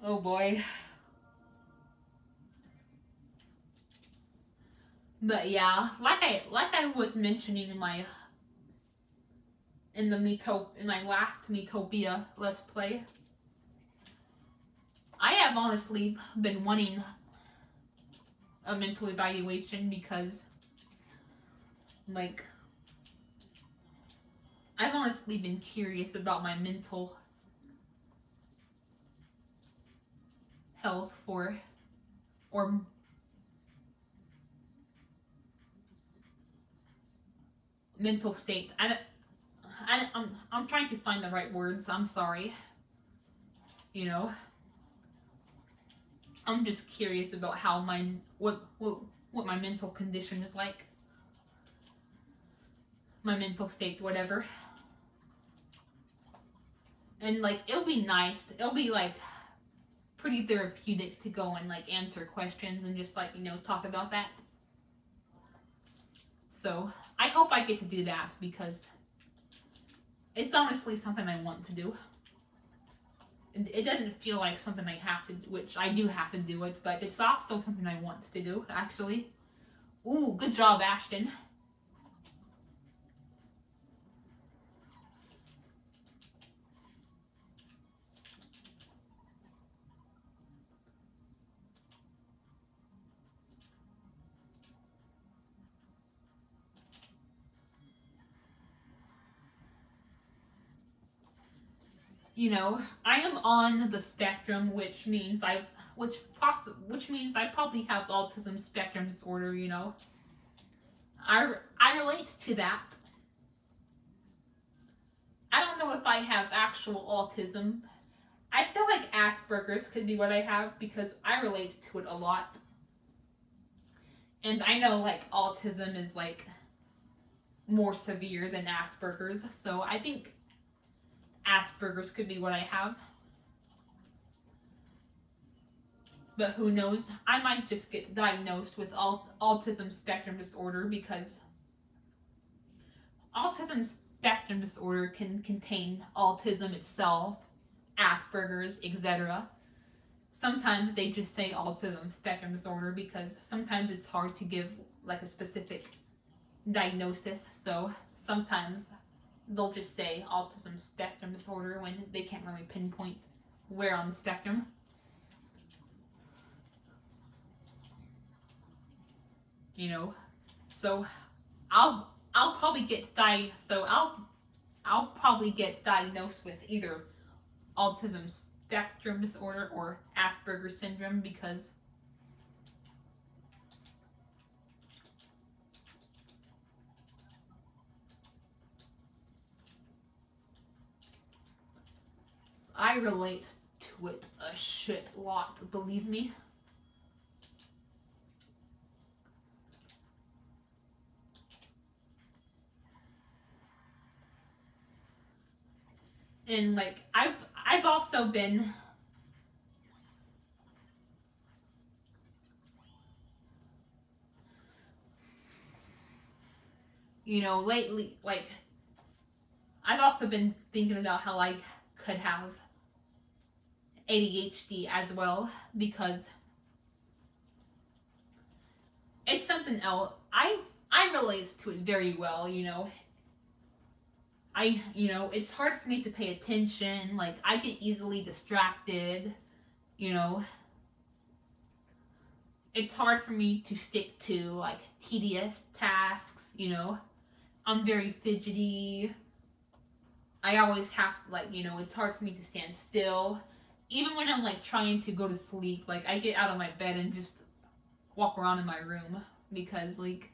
Oh boy. But yeah, like I was mentioning in my last Miitopia Let's Play, I have honestly been wanting a mental evaluation because, like, I've honestly been curious about my mental health or mental state. I'm trying to find the right words. I'm sorry. I'm just curious about how what my mental condition is like. My mental state, whatever. And like, it'll be nice. It'll be like pretty therapeutic to go and like answer questions and just like, talk about that. So I hope I get to do that because it's honestly something I want to do. It doesn't feel like something I have to, which I do have to do it, but it's also something I want to do, actually. Ooh, good job, Ashton. I am on the spectrum, which means I probably have autism spectrum disorder. I relate to that. I don't know if I have actual autism. I feel like Asperger's could be what I have because I relate to it a lot. And I know like autism is like more severe than Asperger's, so I think Asperger's could be what I have. But who knows? I might just get diagnosed with autism spectrum disorder because autism spectrum disorder can contain autism itself, Asperger's, etc. Sometimes they just say autism spectrum disorder because sometimes it's hard to give like a specific diagnosis, so sometimes they'll just say autism spectrum disorder when they can't really pinpoint where on the spectrum. So I'll probably get I'll probably get diagnosed with either autism spectrum disorder or Asperger's syndrome because I relate to it a shit lot, believe me. And like I've also been lately, like I've also been thinking about how I could have ADHD as well because it's something else. I relate to it very well, it's hard for me to pay attention. Like, I get easily distracted, you know. It's hard for me to stick to, like, tedious tasks, you know. I'm very fidgety. I always have, like, it's hard for me to stand still. Even when I'm, like, trying to go to sleep, like, I get out of my bed and just walk around in my room. Because, like,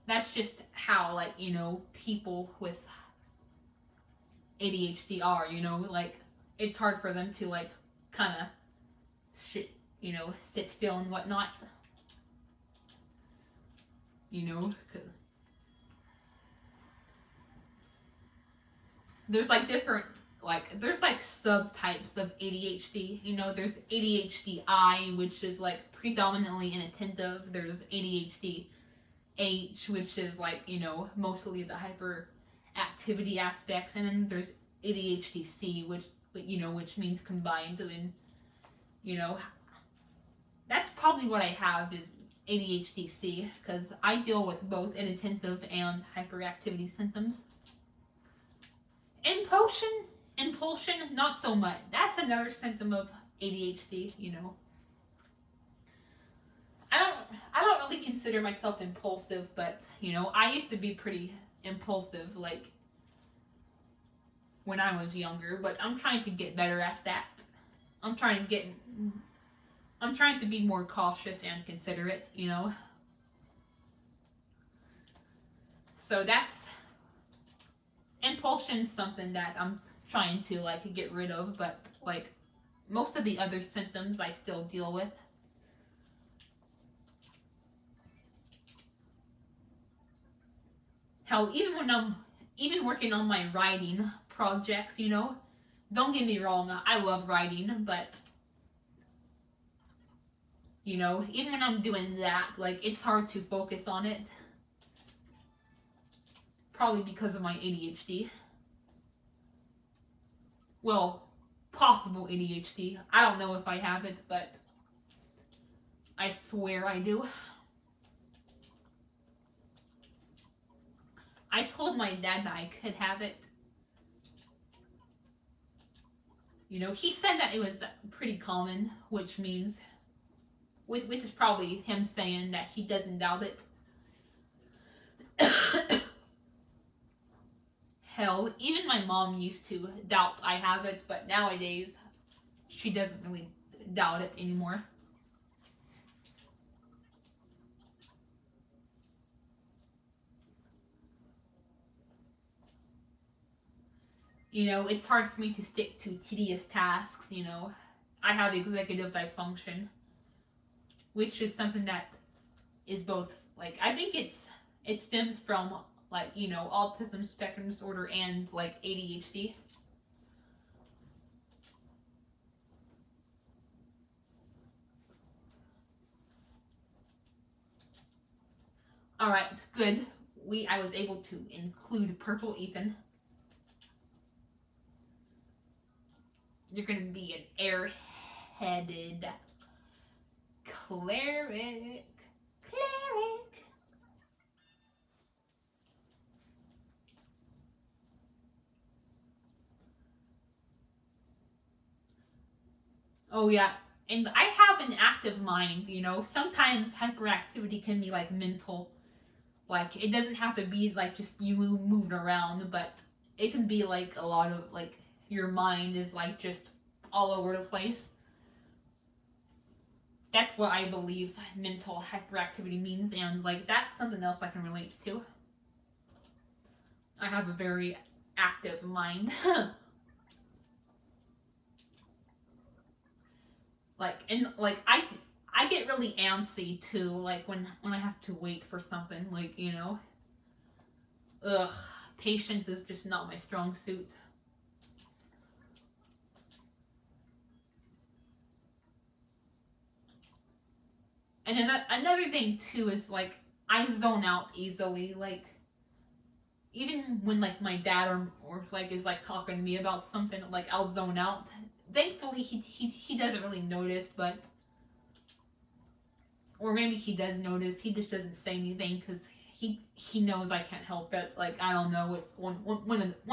that's just how, like, people with ADHD are, like, it's hard for them to, like, kind of sit still and whatnot. There's like different, like, there's like subtypes of ADHD. There's ADHD-I, which is like predominantly inattentive. There's ADHD-H, which is like, mostly the hyperactivity aspects. And then there's ADHD-C, which means combined. And, that's probably what I have is ADHD-C, because I deal with both inattentive and hyperactivity symptoms. Impulsion, not so much. That's another symptom of ADHD, I don't really consider myself impulsive, but, I used to be pretty impulsive, like, when I was younger, but I'm trying to get better at that. I'm trying to be more cautious and considerate, So that's impulsion's something that I'm trying to, like, get rid of, but, like, most of the other symptoms I still deal with. Hell, even working on my writing projects, don't get me wrong, I love writing, but, even when I'm doing that, like, it's hard to focus on it. Probably because of my ADHD. Well, possible ADHD. I don't know if I have it, but I swear I do. I told my dad that I could have it. He said that it was pretty common, which is probably him saying that he doesn't doubt it. Hell, even my mom used to doubt I have it, but nowadays she doesn't really doubt it anymore. It's hard for me to stick to tedious tasks, I have executive dysfunction, which is something that is both, like, I think it stems from, like, autism spectrum disorder and, like, ADHD. Alright, good. I was able to include Purple Ethan. You're gonna be an airheaded cleric. Oh yeah, and I have an active mind, Sometimes hyperactivity can be, like, mental. Like, it doesn't have to be, like, just you moving around, but it can be, like, a lot of, like, your mind is, like, just all over the place. That's what I believe mental hyperactivity means, and, like, that's something else I can relate to. I have a very active mind. I get really antsy too, like, when I have to wait for something, like, ugh, patience is just not my strong suit. And another thing too is, like, I zone out easily, like, even when, like, my dad or like is, like, talking to me about something, like, I'll zone out. Thankfully he doesn't really notice, or maybe he does notice, he just doesn't say anything because he knows I can't help it. Like, I don't know, it's one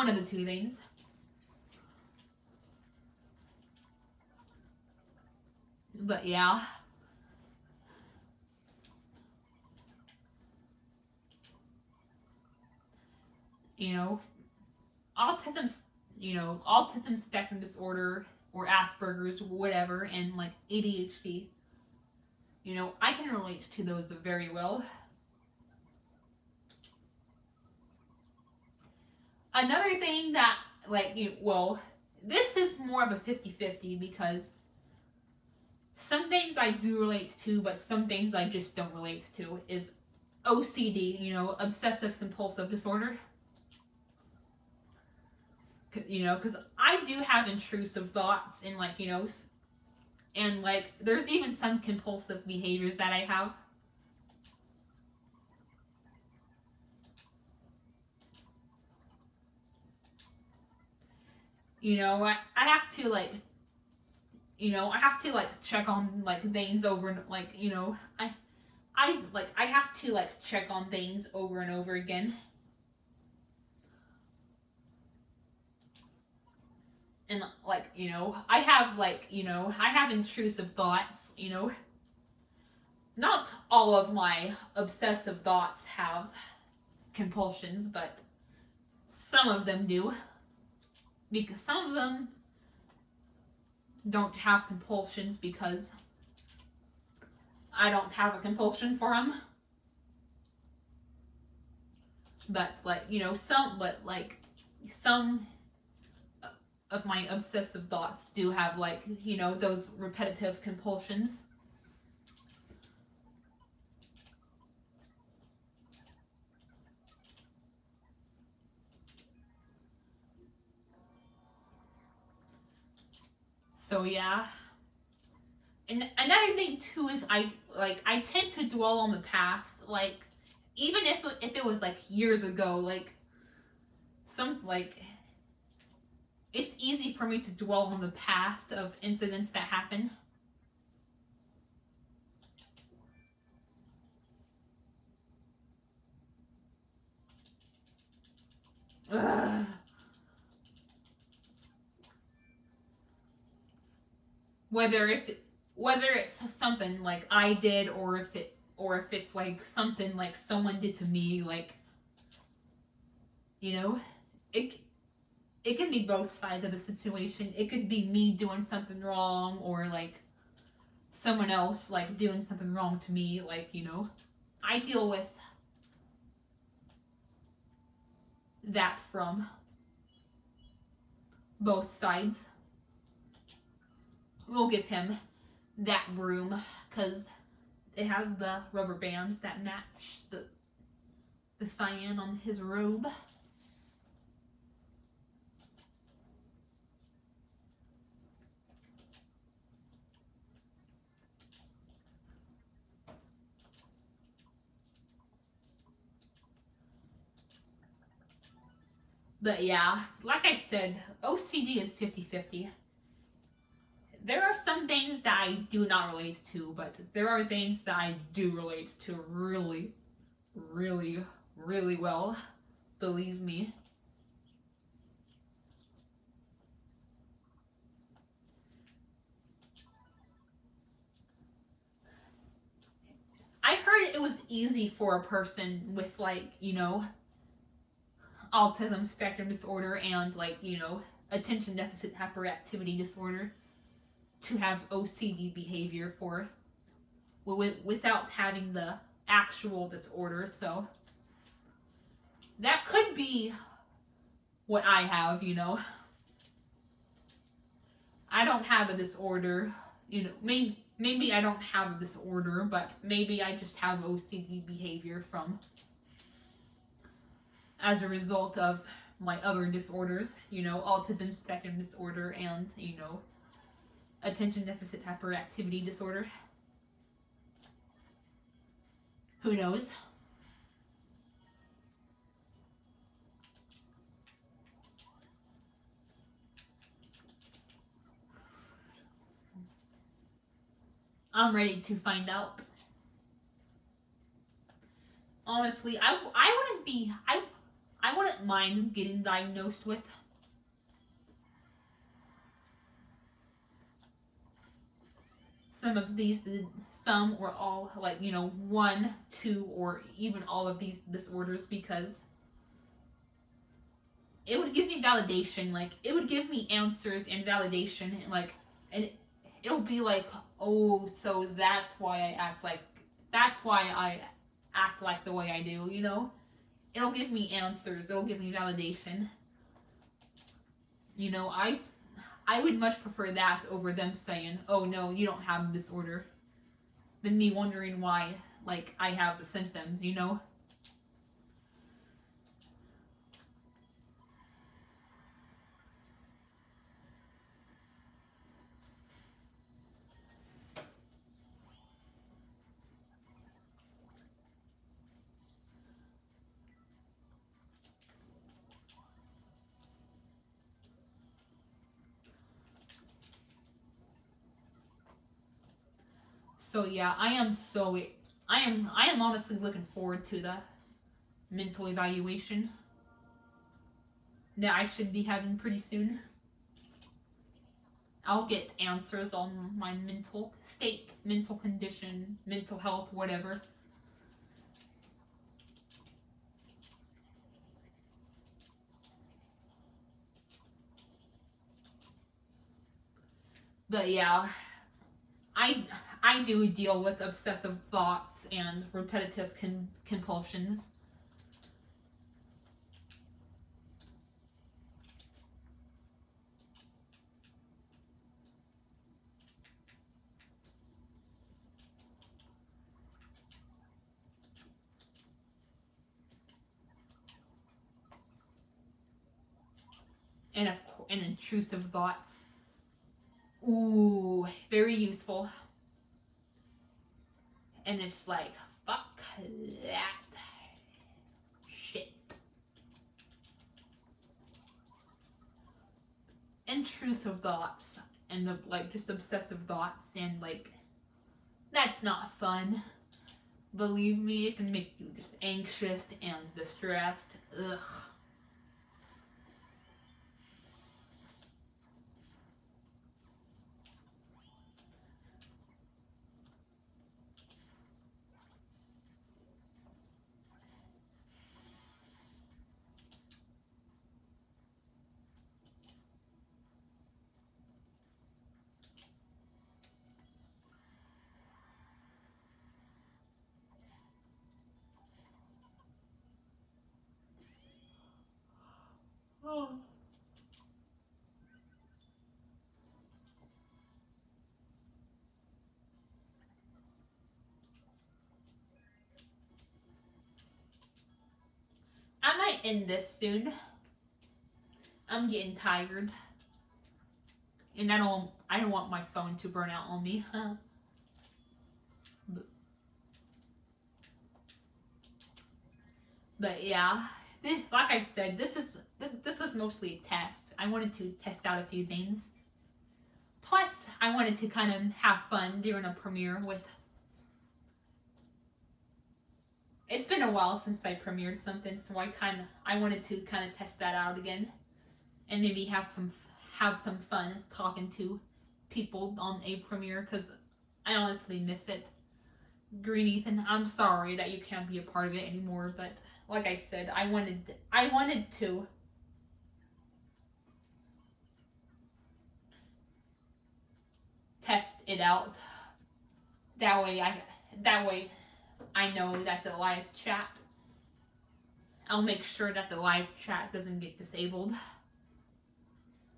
of the two things. But yeah. You know, autism, autism spectrum disorder or Asperger's, whatever, and like ADHD. I can relate to those very well. Another thing that, like, this is more of a 50-50 because some things I do relate to, but some things I just don't relate to, is OCD, obsessive compulsive disorder. Because I do have intrusive thoughts and, like, and, like, there's even some compulsive behaviors that I have. I have to, like, check on, like, things over and, like, I have to, like, check on things over and over again. And, like, I have, like, I have intrusive thoughts, Not all of my obsessive thoughts have compulsions, but some of them do. Because some of them don't have compulsions because I don't have a compulsion for them. But, like, some of my obsessive thoughts do have, like, those repetitive compulsions. So yeah. And another thing too is I tend to dwell on the past, like, even if it was, like, years ago, like, it's easy for me to dwell on the past of incidents that happen. Ugh. Whether it's something like I did, or if it's like something like someone did to me, like, it it can be both sides of the situation. It could be me doing something wrong, or, like, someone else, like, doing something wrong to me. Like, I deal with that from both sides. We'll give him that broom because it has the rubber bands that match the cyan on his robe. But yeah, like I said, OCD is 50-50. There are some things that I do not relate to, but there are things that I do relate to really, really, really well. Believe me. I heard it was easy for a person with, like, autism spectrum disorder and, like, attention deficit hyperactivity disorder to have OCD behavior without having the actual disorder. So that could be what I have. I don't have a disorder. Maybe I don't have a disorder, but maybe I just have OCD behavior as a result of my other disorders, autism spectrum disorder and, attention deficit hyperactivity disorder. Who knows? I'm ready to find out. honestly, I wouldn't be I wouldn't mind getting diagnosed with some of these, some or all, like, you know, one, two, or even all of these disorders, because it would give me validation. Like, it would give me answers and validation, and like, and it'll be like, oh, so that's why I act like the way I do, you know? It'll give me answers, it'll give me validation. You know, I would much prefer that over them saying, oh no, you don't have this disorder, than me wondering why, like, I have the symptoms, you know? So yeah, I am honestly looking forward to the mental evaluation that I should be having pretty soon. I'll get answers on my mental state, mental condition, mental health, whatever. But yeah, I I do deal with obsessive thoughts and repetitive compulsions. And intrusive thoughts. Ooh, very useful. And it's like, fuck that shit. Intrusive thoughts and the, like, just obsessive thoughts, and like, that's not fun. Believe me, it can make you just anxious and distressed. Ugh. Oh. I might end this soon. I'm getting tired, and I don't want my phone to burn out on me. But yeah, like I said, this was mostly a test. I wanted to test out a few things. Plus, I wanted to kind of have fun during a premiere with. It's been a while since I premiered something, so I wanted to kind of test that out again, and maybe have some fun talking to people on a premiere, because I honestly miss it. Green Ethan, I'm sorry that you can't be a part of it anymore, but like I said, I wanted to test it out. That way I know that the live chat, I'll make sure that the live chat doesn't get disabled.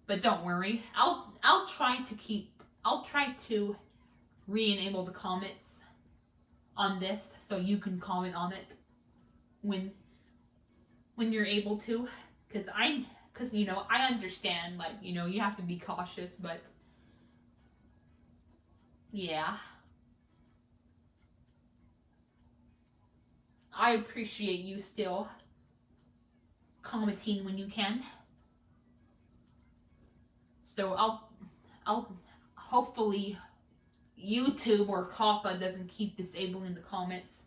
But don't worry, I'll try to re-enable the comments on this, so you can comment on it when you're able to, because you know, I understand, like, you know, you have to be cautious, but yeah, I appreciate you still commenting when you can. So I'll hopefully YouTube or COPPA doesn't keep disabling the comments.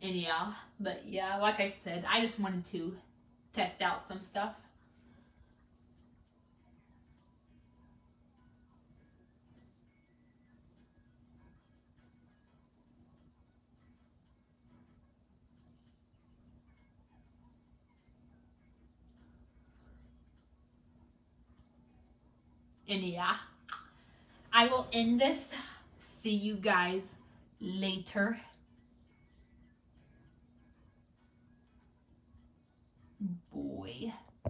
And yeah, but yeah, like I said, I just wanted to test out some stuff. And yeah, I will end this. See you guys later. Boy.